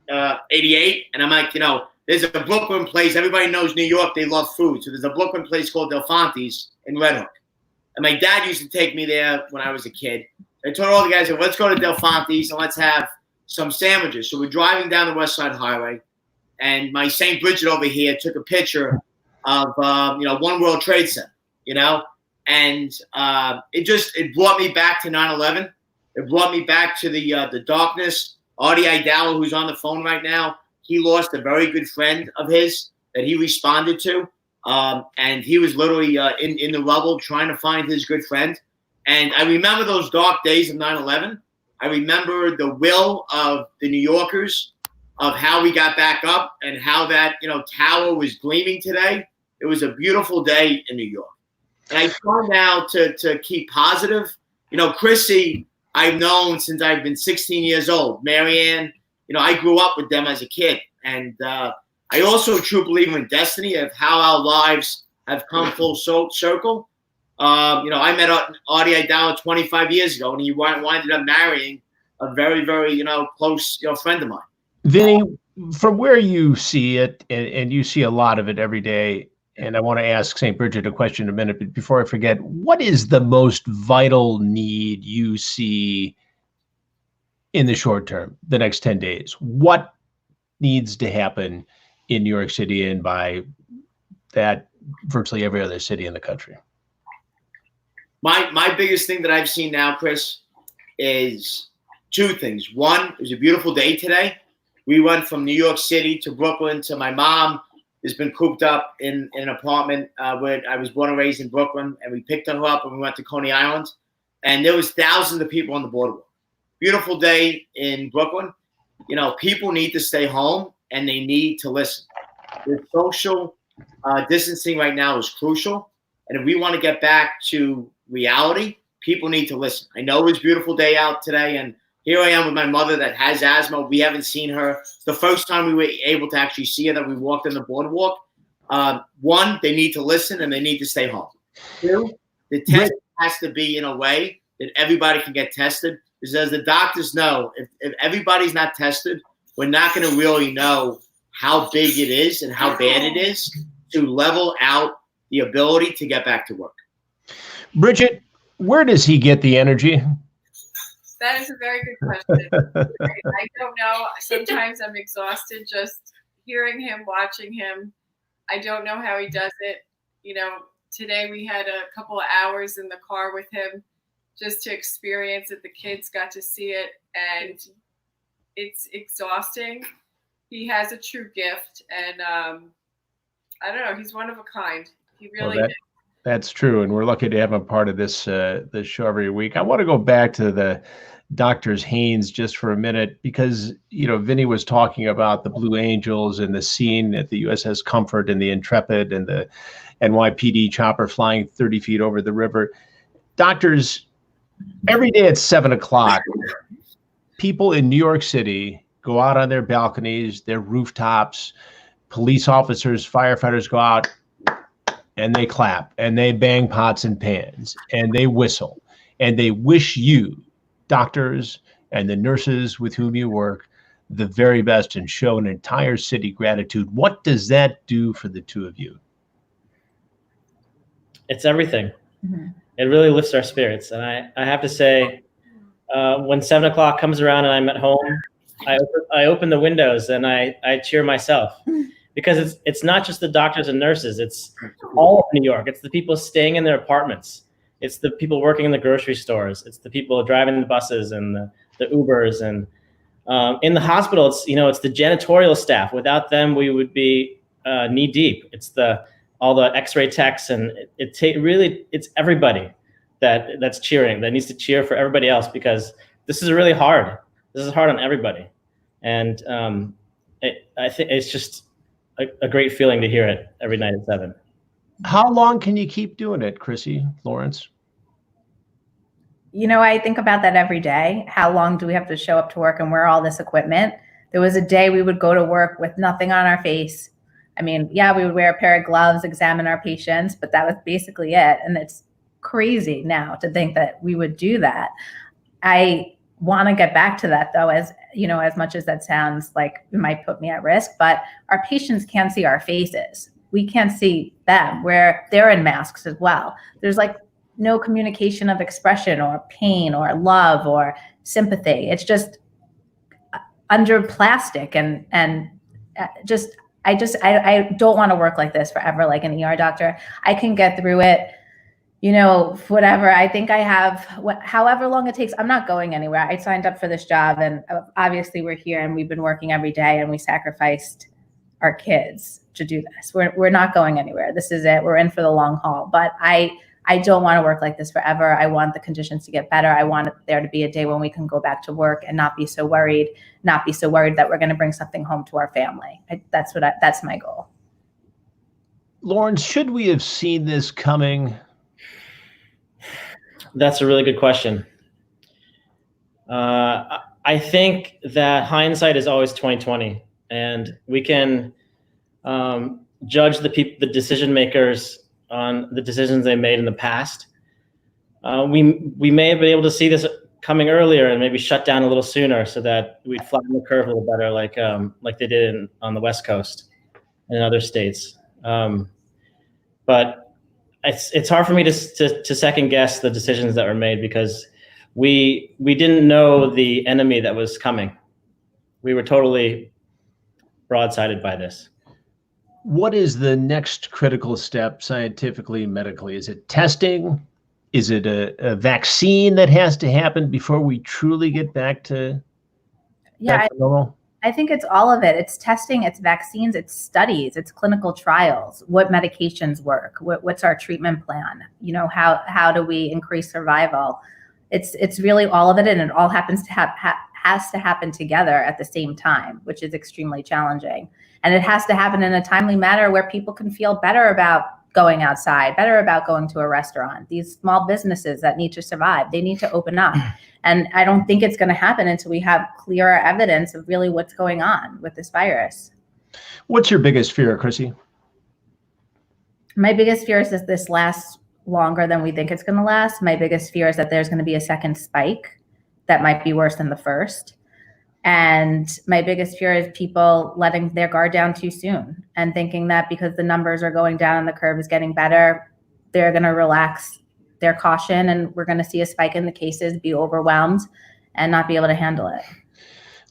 88, and I'm like, there's a Brooklyn place. Everybody knows New York. They love food. So there's a Brooklyn place called Del Fonte's in Red Hook. And my dad used to take me there when I was a kid. I told all the guys, let's go to Del Fonte's and let's have some sandwiches. So we're driving down the West Side Highway, and my St. Bridget over here took a picture of, One World Trade Center, and it brought me back to 9/11. It brought me back to the darkness. Arty Aidala, who's on the phone right now, he lost a very good friend of his that he responded to. And he was literally in the rubble trying to find his good friend. And I remember those dark days of 9/11. I remember the will of the New Yorkers of how we got back up and how that, tower was gleaming today. It was a beautiful day in New York. And I try now to keep positive. Crissy, I've known since I've been 16 years old. Marianne, I grew up with them as a kid. And I also a true believer in destiny of how our lives have come full circle. I met Arty Aidala 25 years ago, and he winded up marrying a very, very, close, friend of mine. Vinny, from where you see it, and you see a lot of it every day, and I want to ask St. Bridget a question in a minute, but before I forget, what is the most vital need you see in the short term, the next 10 days? What needs to happen in New York City and by that virtually every other city in the country? My biggest thing that I've seen now, Chris, is two things. One, it was a beautiful day today. We went from New York City to Brooklyn to my mom has been cooped up in an apartment where I was born and raised in Brooklyn, and we picked her up and we went to Coney Island, and there was thousands of people on the boardwalk. Beautiful day in Brooklyn. People need to stay home and they need to listen. The social distancing right now is crucial, and if we want to get back to reality, people need to listen. I know it was a beautiful day out today, and here I am with my mother that has asthma. We haven't seen her. It's the first time we were able to actually see her that we walked on the boardwalk. One, they need to listen and they need to stay home. Two, the test has to be in a way that everybody can get tested. Because as the doctors know, if everybody's not tested, we're not going to really know how big it is and how bad it is to level out the ability to get back to work. Bridget, where does he get the energy? That is a very good question. I don't know. Sometimes I'm exhausted just hearing him, watching him. I don't know how he does it. You know, today we had a couple of hours in the car with him just to experience it. The kids got to see it, and it's exhausting. He has a true gift, and I don't know. He's one of a kind. He really is. That's true, and we're lucky to have him part of this this show every week. I want to go back to the doctors Haines just for a minute, because Vinny was talking about the Blue Angels and the scene at the USS Comfort and the Intrepid and the NYPD chopper flying 30 feet over the river. Doctors, every day at 7:00, people in New York City go out on their balconies, their rooftops. Police officers, firefighters go out and they clap and they bang pots and pans and they whistle and they wish you, doctors and the nurses with whom you work, the very best and show an entire city gratitude. What does that do for the two of you? It's everything. Mm-hmm. It really lifts our spirits. And I have to say, when 7:00 comes around and I'm at home, I open the windows and I cheer myself, because it's not just the doctors and nurses. It's all of New York. It's the people staying in their apartments. It's the people working in the grocery stores. It's the people driving the buses and the Ubers, and in the hospital. It's the janitorial staff. Without them, we would be knee deep. It's all the X-ray techs, and it's everybody that's cheering, that needs to cheer for everybody else, because this is really hard. This is hard on everybody, and I think it's just a great feeling to hear it every night at 7. How long can you keep doing it, Crissy, Lawrence? I think about that every day. How long do we have to show up to work and wear all this equipment? There was a day we would go to work with nothing on our face. I mean, yeah, we would wear a pair of gloves, examine our patients, but that was basically it. And it's crazy now to think that we would do that. I want to get back to that, though, as much as that sounds like it might put me at risk, but our patients can't see our faces. We can't see them, where they're in masks as well. There's no communication of expression or pain or love or sympathy. It's just under plastic, and I don't want to work like this forever, like an ER doctor. I can get through it, whatever. I think I have however long it takes. I'm not going anywhere. I signed up for this job, and obviously we're here and we've been working every day, and we sacrificed our kids to do this. We're not going anywhere. This is it. We're in for the long haul. But I don't want to work like this forever. I want the conditions to get better. I want there to be a day when we can go back to work and not be so worried that we're going to bring something home to our family. That's my goal. Lawrence, should we have seen this coming? That's a really good question. I think that hindsight is always 20/20, and we can judge the decision makers on the decisions they made in the past. We may have been able to see this coming earlier and maybe shut down a little sooner, so that we'd flatten the curve a little better, like they did on the West Coast and in other states. But it's hard for me to second guess the decisions that were made, because we didn't know the enemy that was coming. We were totally broadsided by this. What is the next critical step scientifically, medically? Is it testing? Is it a vaccine that has to happen before we truly get back to normal? I think it's all of it. It's testing, it's vaccines, it's studies, it's clinical trials. What medications work? What's our treatment plan? How do we increase survival? It's really all of it, and it all happens to has to happen together at the same time, which is extremely challenging. And it has to happen in a timely manner where people can feel better about going outside, better about going to a restaurant. These small businesses that need to survive, they need to open up. And I don't think it's going to happen until we have clearer evidence of really what's going on with this virus. What's your biggest fear, Crissy? My biggest fear is that this lasts longer than we think it's going to last. My biggest fear is that there's going to be a second spike that might be worse than the first. And my biggest fear is people letting their guard down too soon and thinking that because the numbers are going down and the curve is getting better, they're going to relax their caution, and we're going to see a spike in the cases, be overwhelmed, and not be able to handle it.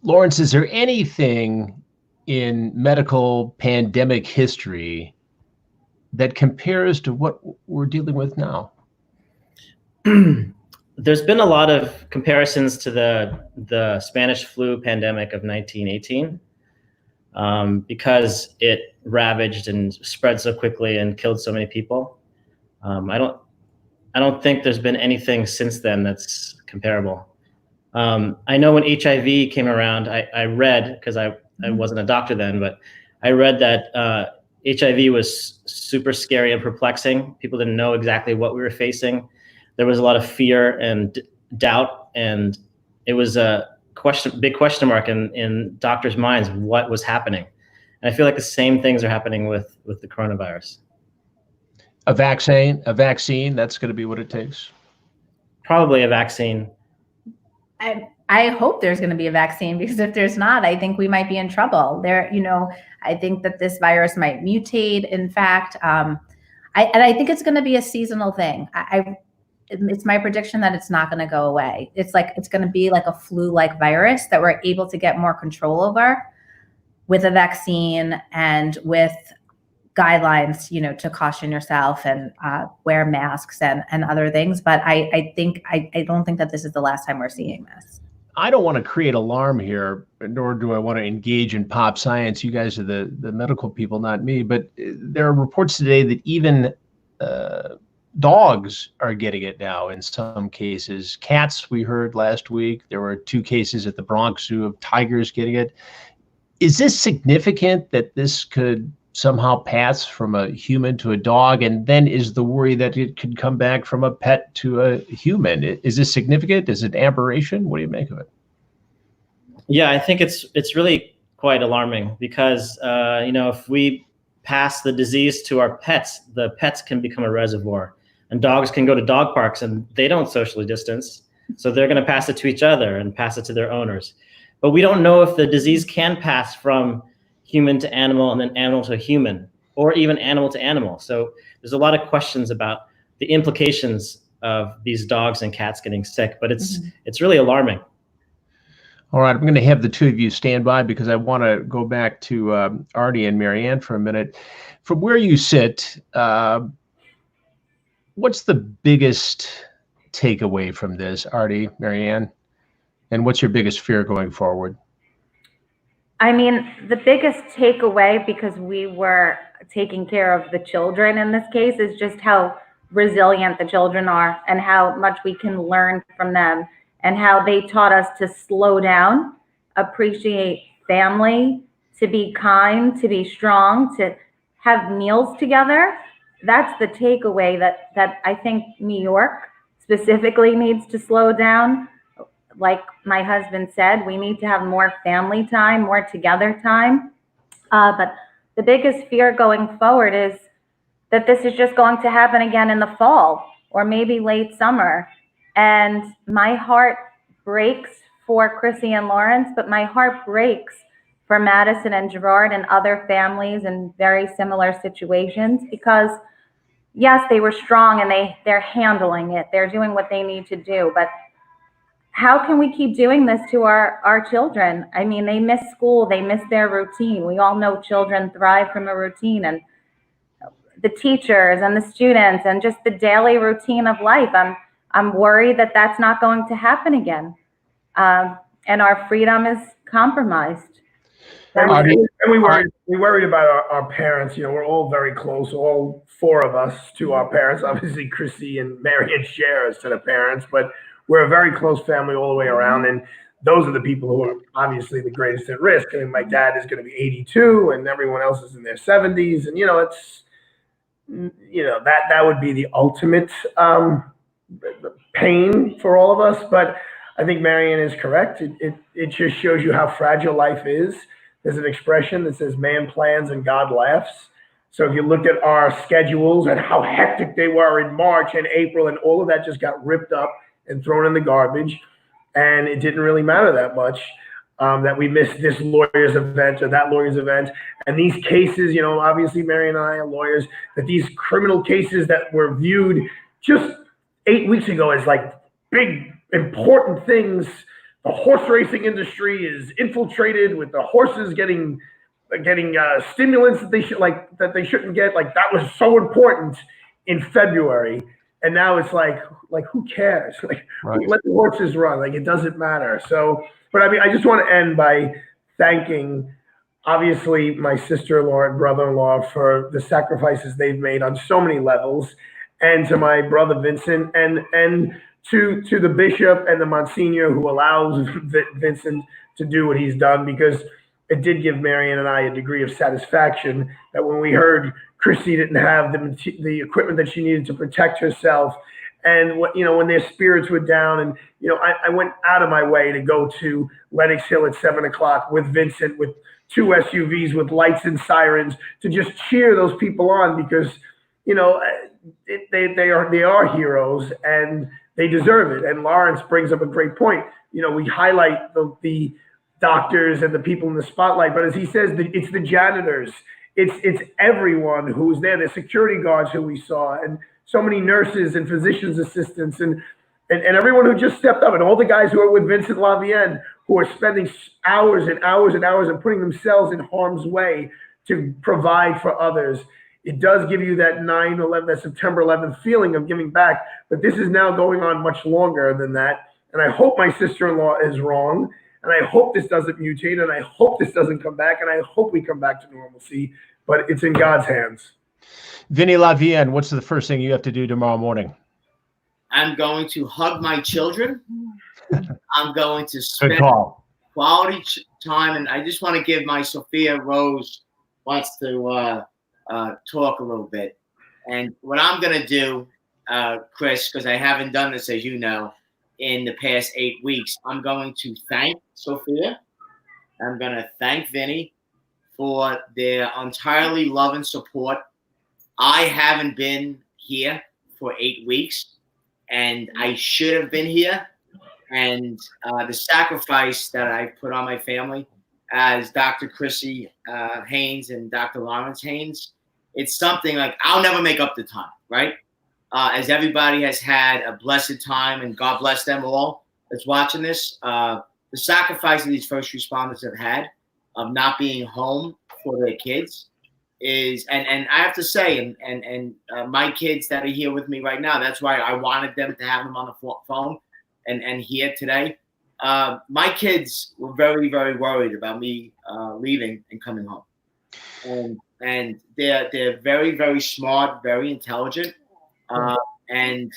Lawrence, is there anything in medical pandemic history that compares to what we're dealing with now? There's been a lot of comparisons to the Spanish flu pandemic of 1918 because it ravaged and spread so quickly and killed so many people. I don't think there's been anything since then that's comparable. I know when HIV came around, I read, because I wasn't a doctor then, but I read that HIV was super scary and perplexing. People didn't know exactly what we were facing. There was a lot of fear and doubt, and it was a big question mark in doctors' minds what was happening. And I feel like the same things are happening with the coronavirus. A vaccine, that's going to be what it takes. Probably a vaccine. I hope there's going to be a vaccine, because if there's not, I think we might be in trouble. I think that this virus might mutate. In fact, I think it's going to be a seasonal thing. It's my prediction that it's not going to go away. It's going to be like a flu-like virus that we're able to get more control over with a vaccine and with guidelines, to caution yourself and wear masks and other things. But I don't think that this is the last time we're seeing this. I don't want to create alarm here, nor do I want to engage in pop science. You guys are the medical people, not me. But there are reports today that even dogs are getting it now in some cases. Cats, we heard last week, there were 2 cases at the Bronx Zoo of tigers getting it. Is this significant that this could somehow pass from a human to a dog? And then is the worry that it could come back from a pet to a human? Is this significant? Is it aberration? What do you make of it? Yeah, I think it's really quite alarming because, if we pass the disease to our pets, the pets can become a reservoir. And dogs can go to dog parks and they don't socially distance. So they're going to pass it to each other and pass it to their owners. But we don't know if the disease can pass from human to animal and then animal to human, or even animal to animal. So there's a lot of questions about the implications of these dogs and cats getting sick, but it's really alarming. All right, I'm going to have the two of you stand by because I want to go back to Arty and Marianne for a minute. From where you sit, what's the biggest takeaway from this, Arty, Marianne? And what's your biggest fear going forward? I mean, the biggest takeaway, because we were taking care of the children in this case, is just how resilient the children are and how much we can learn from them and how they taught us to slow down, appreciate family, to be kind, to be strong, to have meals together. That's the takeaway that I think New York specifically needs to slow down. Like my husband said, we need to have more family time, more together time. But the biggest fear going forward is that this is just going to happen again in the fall or maybe late summer. And my heart breaks for Crissy and Lawrence, but my heart breaks for Madison and Gerard and other families in very similar situations, because yes, they were strong and they're handling it. They're doing what they need to do. But how can we keep doing this to our children? I mean, they miss school, they miss their routine. We all know children thrive from a routine, and the teachers and the students and just the daily routine of life. I'm worried that that's not going to happen again. And our freedom is compromised. And we worried about our parents. We're all very close, all 4 of us, to our parents. Obviously, Crissy and Marianne share us to the parents, but we're a very close family all the way around. And those are the people who are obviously the greatest at risk. I mean, my dad is going to be 82 and everyone else is in their 70s. And, that would be the ultimate pain for all of us. But I think Marianne is correct. It just shows you how fragile life is. There's an expression that says man plans and God laughs. So if you looked at our schedules and how hectic they were in March and April, and all of that just got ripped up and thrown in the garbage, and it didn't really matter that much that we missed this lawyer's event or that lawyer's event. And these cases, obviously Marianne and I are lawyers, that these criminal cases that were viewed just 8 weeks ago as like big, important things the horse racing industry is infiltrated with the horses getting stimulants that they shouldn't get. Like that was so important in February, and now it's like who cares? Like Right. let the horses run. Like it doesn't matter. So, but I mean, I just want to end by thanking, obviously, my sister-in-law and brother-in-law for the sacrifices they've made on so many levels, and to my brother Vincent, and to the bishop and the Monsignor who allows Vincent to do what he's done, because it did give Marion and I a degree of satisfaction that when we heard Crissy didn't have the equipment that she needed to protect herself, and when their spirits were down, and I went out of my way to go to Lenox Hill at 7:00 with Vincent, with 2 SUVs with lights and sirens, to just cheer those people on, because they are heroes and they deserve it. And Lawrence brings up a great point. We highlight the doctors and the people in the spotlight, but as he says, it's the janitors, it's everyone who's there, the security guards who we saw, and so many nurses and physicians assistants, and everyone who just stepped up, and all the guys who are with Vinny LeVien, who are spending hours and hours and hours and putting themselves in harm's way to provide for others. It does give you that 9/11, that September 11th feeling of giving back, but this is now going on much longer than that. And I hope my sister-in-law is wrong, and I hope this doesn't mutate, and I hope this doesn't come back, and I hope we come back to normalcy, but it's in God's hands. Vinny LeVien, what's the first thing you have to do tomorrow morning? I'm going to hug my children. I'm going to spend quality time, and I just want to give my Sophia Rose wants to talk a little bit. And what I'm going to do, Chris, because I haven't done this, as you know, in the past 8 weeks, I'm going to thank Sophia. I'm going to thank Vinny for their entirely love and support. I haven't been here for 8 weeks, and I should have been here. And the sacrifice that I put on my family as Dr. Crissy Haines and Dr. Lawrence Haines, it's something like I'll never make up the time, right? As everybody has had a blessed time, and God bless them all that's watching this. The sacrifice that these first responders have had of not being home for their kids is, and I have to say, and my kids that are here with me right now, that's why I wanted them to have them on the phone and here today. My kids were very, very worried about me leaving and coming home. And they're very, very smart, very intelligent. And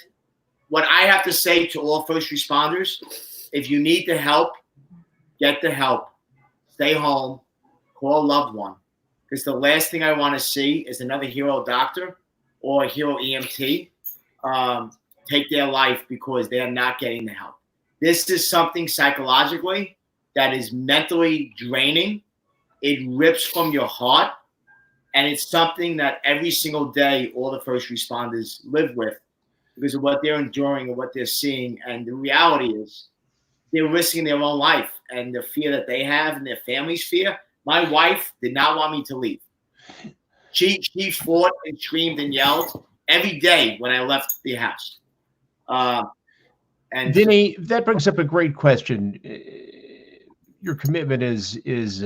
what I have to say to all first responders, if you need the help, get the help. Stay home, call a loved one. Because the last thing I want to see is another hero doctor or a hero EMT take their life because they're not getting the help. This is something psychologically that is mentally draining. It rips from your heart. And it's something that every single day all the first responders live with because of what they're enduring and what they're seeing. And the reality is they're risking their own life and the fear that they have and their family's fear. My wife did not want me to leave. She fought and screamed and yelled every day when I left the house. And Vinny, that brings up a great question. Your commitment is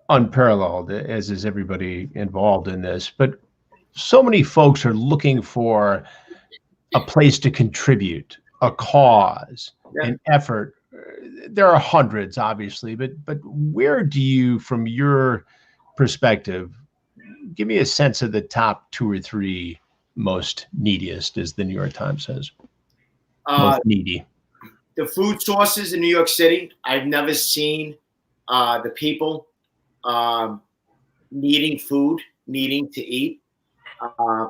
unparalleled, as is everybody involved in this. But so many folks are looking for a place to contribute, a cause, an effort. There are hundreds, obviously, but where do you, from your perspective, give me a sense of the top 2 or 3 most neediest, as the New York Times says? Most needy. The food sources in New York City, I've never seen the people needing food, needing to eat.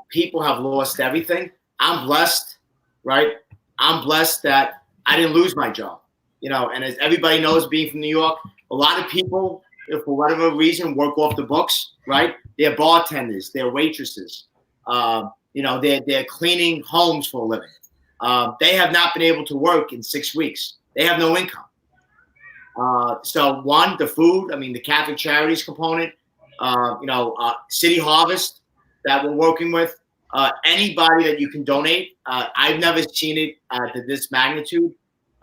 People have lost everything. I'm blessed, right? I'm blessed that I didn't lose my job. And as everybody knows, being from New York, a lot of people, if for whatever reason, work off the books, right? They're bartenders, they're waitresses, they're cleaning homes for a living. They have not been able to work in 6 weeks. They have no income. So one, the food, the Catholic Charities component, City Harvest that we're working with, anybody that you can donate. I've never seen it to this magnitude.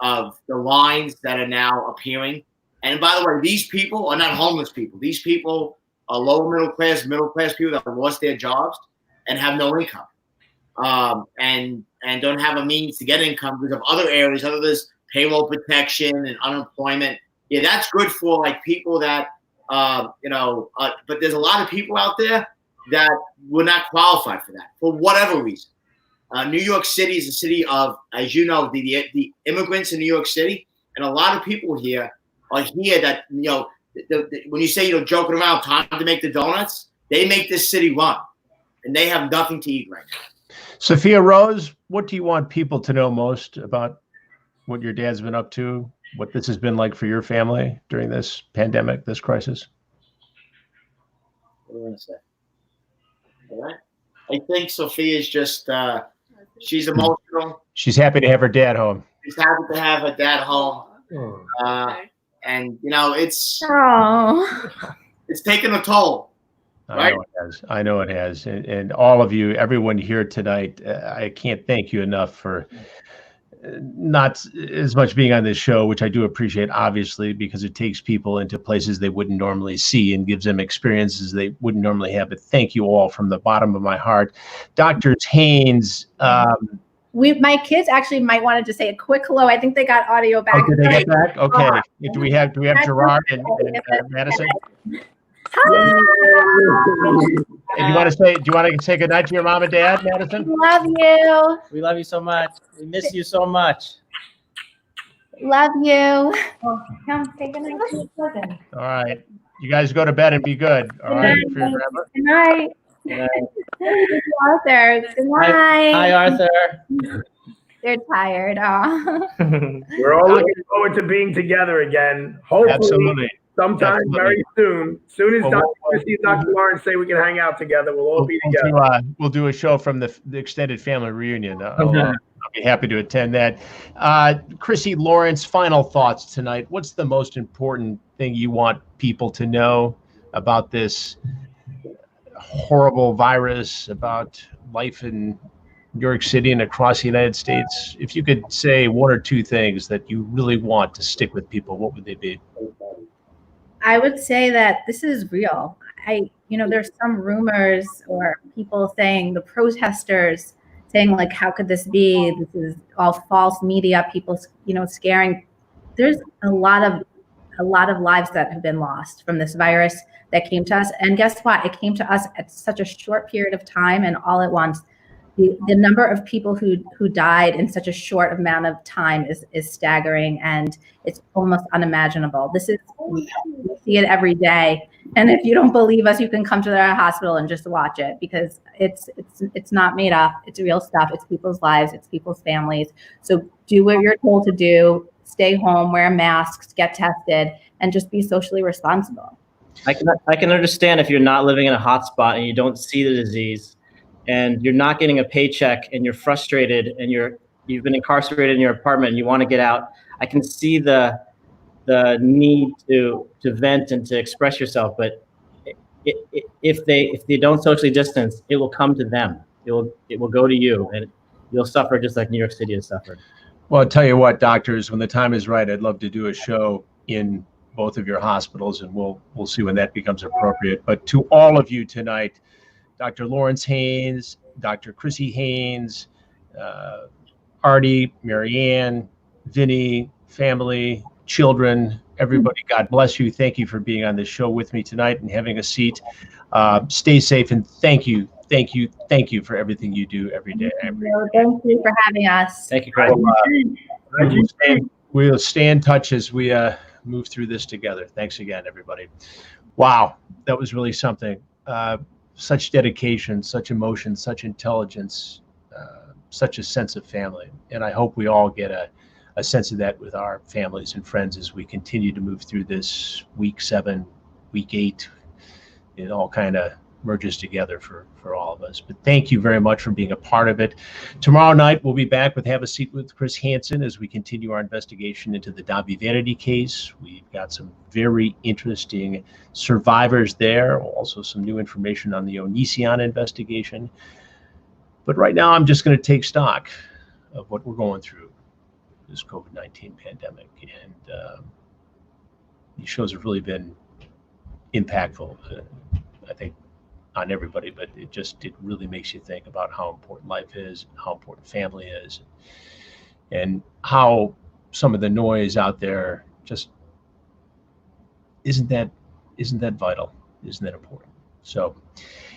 of the lines that are now appearing. And by the way, these people are not homeless people. These people are lower middle class people that have lost their jobs and have no income, and don't have a means to get income because of other areas, other than payroll protection and unemployment. Yeah, that's good for like people that but there's a lot of people out there that would not qualify for that for whatever reason. New York City is a city of, as you know, the immigrants in New York City, and a lot of people here are here that, when you say, joking around, time to make the donuts, they make this city run, and they have nothing to eat right now. Sophia Rose, what do you want people to know most about what your dad's been up to, what this has been like for your family during this pandemic, this crisis? What do you want to say? All right. I think Sophia's just, she's emotional. She's happy to have her dad home. She's happy to have her dad home. And, it's taken a toll. Right? I know it has. And all of you, everyone here tonight, I can't thank you enough for not as much being on this show, which I do appreciate, obviously, because it takes people into places they wouldn't normally see and gives them experiences they wouldn't normally have. But thank you all from the bottom of my heart. Doctors Haines. My kids actually might want to just say a quick hello. I think they got audio back. Oh, did they get back? Okay. Do we have Gerard and Madison? Hi. And do you want to say good night to your mom and dad, Madison? Love you. We love you so much. We miss you so much. Love you. Come say good night to your cousin. All right. You guys go to bed and be good. All right. For your grandma? Good night. Good night. Arthur. Good night. Hi, Arthur. They're tired. Aw. We're all looking forward to being together again. Hopefully, Absolutely. sometime very soon. Soon as Dr. Crissy and Dr. Lawrence say we can hang out together, we'll all be together. We'll do a show from the extended family reunion. I'll be happy to attend that. Crissy, Lawrence, final thoughts tonight. What's the most important thing you want people to know about this horrible virus, about life in New York City and across the United States? If you could say one or two things that you really want to stick with people, what would they be? I would say that this is real. There's some rumors or people saying, the protesters saying, like, how could this be? This is all false media, people, scaring. There's a lot of lives that have been lost from this virus that came to us. And guess what? It came to us at such a short period of time and all at once. The number of people who died in such a short amount of time is staggering, and it's almost unimaginable. We see it every day. And if you don't believe us, you can come to our hospital and just watch it, because it's not made up. It's real stuff. It's people's lives. It's people's families. So do what you're told to do. Stay home, wear masks, get tested, and just be socially responsible. I can understand if you're not living in a hotspot and you don't see the disease, and you're not getting a paycheck, and you're frustrated, and you've been incarcerated in your apartment and you want to get out. I can see the need to vent and to express yourself, but if they don't socially distance, it will come to them. It will go to you, and you'll suffer just like New York City has suffered. Well, I'll tell you what, doctors, when the time is right, I'd love to do a show in both of your hospitals, and we'll see when that becomes appropriate. But to all of you tonight, Dr. Lawrence Haines, Dr. Crissy Haines, Arty, Marianne, Vinny, family, children, everybody, God bless you. Thank you for being on this show with me tonight and having a seat. Stay safe, and thank you for everything you do every day. Thank you for having us. Thank you, Craig. We'll stay in touch as we move through this together. Thanks again, everybody. Wow, that was really something. Such dedication, such emotion, such intelligence, such a sense of family. And I hope we all get a sense of that with our families and friends as we continue to move through this week 7, week 8. It all kind of merges together for all of us. But thank you very much for being a part of it. Tomorrow night, we'll be back with Have a Seat with Chris Hansen as we continue our investigation into the Dobby Vanity case. We've got some very interesting survivors there, also some new information on the Onision investigation. But right now, I'm just going to take stock of what we're going through. this COVID-19 pandemic. And these shows have really been impactful, I think, on everybody, but it really makes you think about how important life is, how important family is, and how some of the noise out there just isn't that vital, isn't that important. So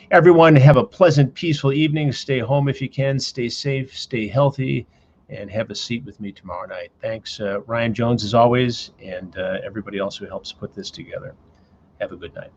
everyone, have a pleasant, peaceful evening. Stay home if you can, stay safe, stay healthy, and have a seat with me tomorrow night. Thanks, Ryan Jones, as always, and everybody else who helps put this together. Have a good night.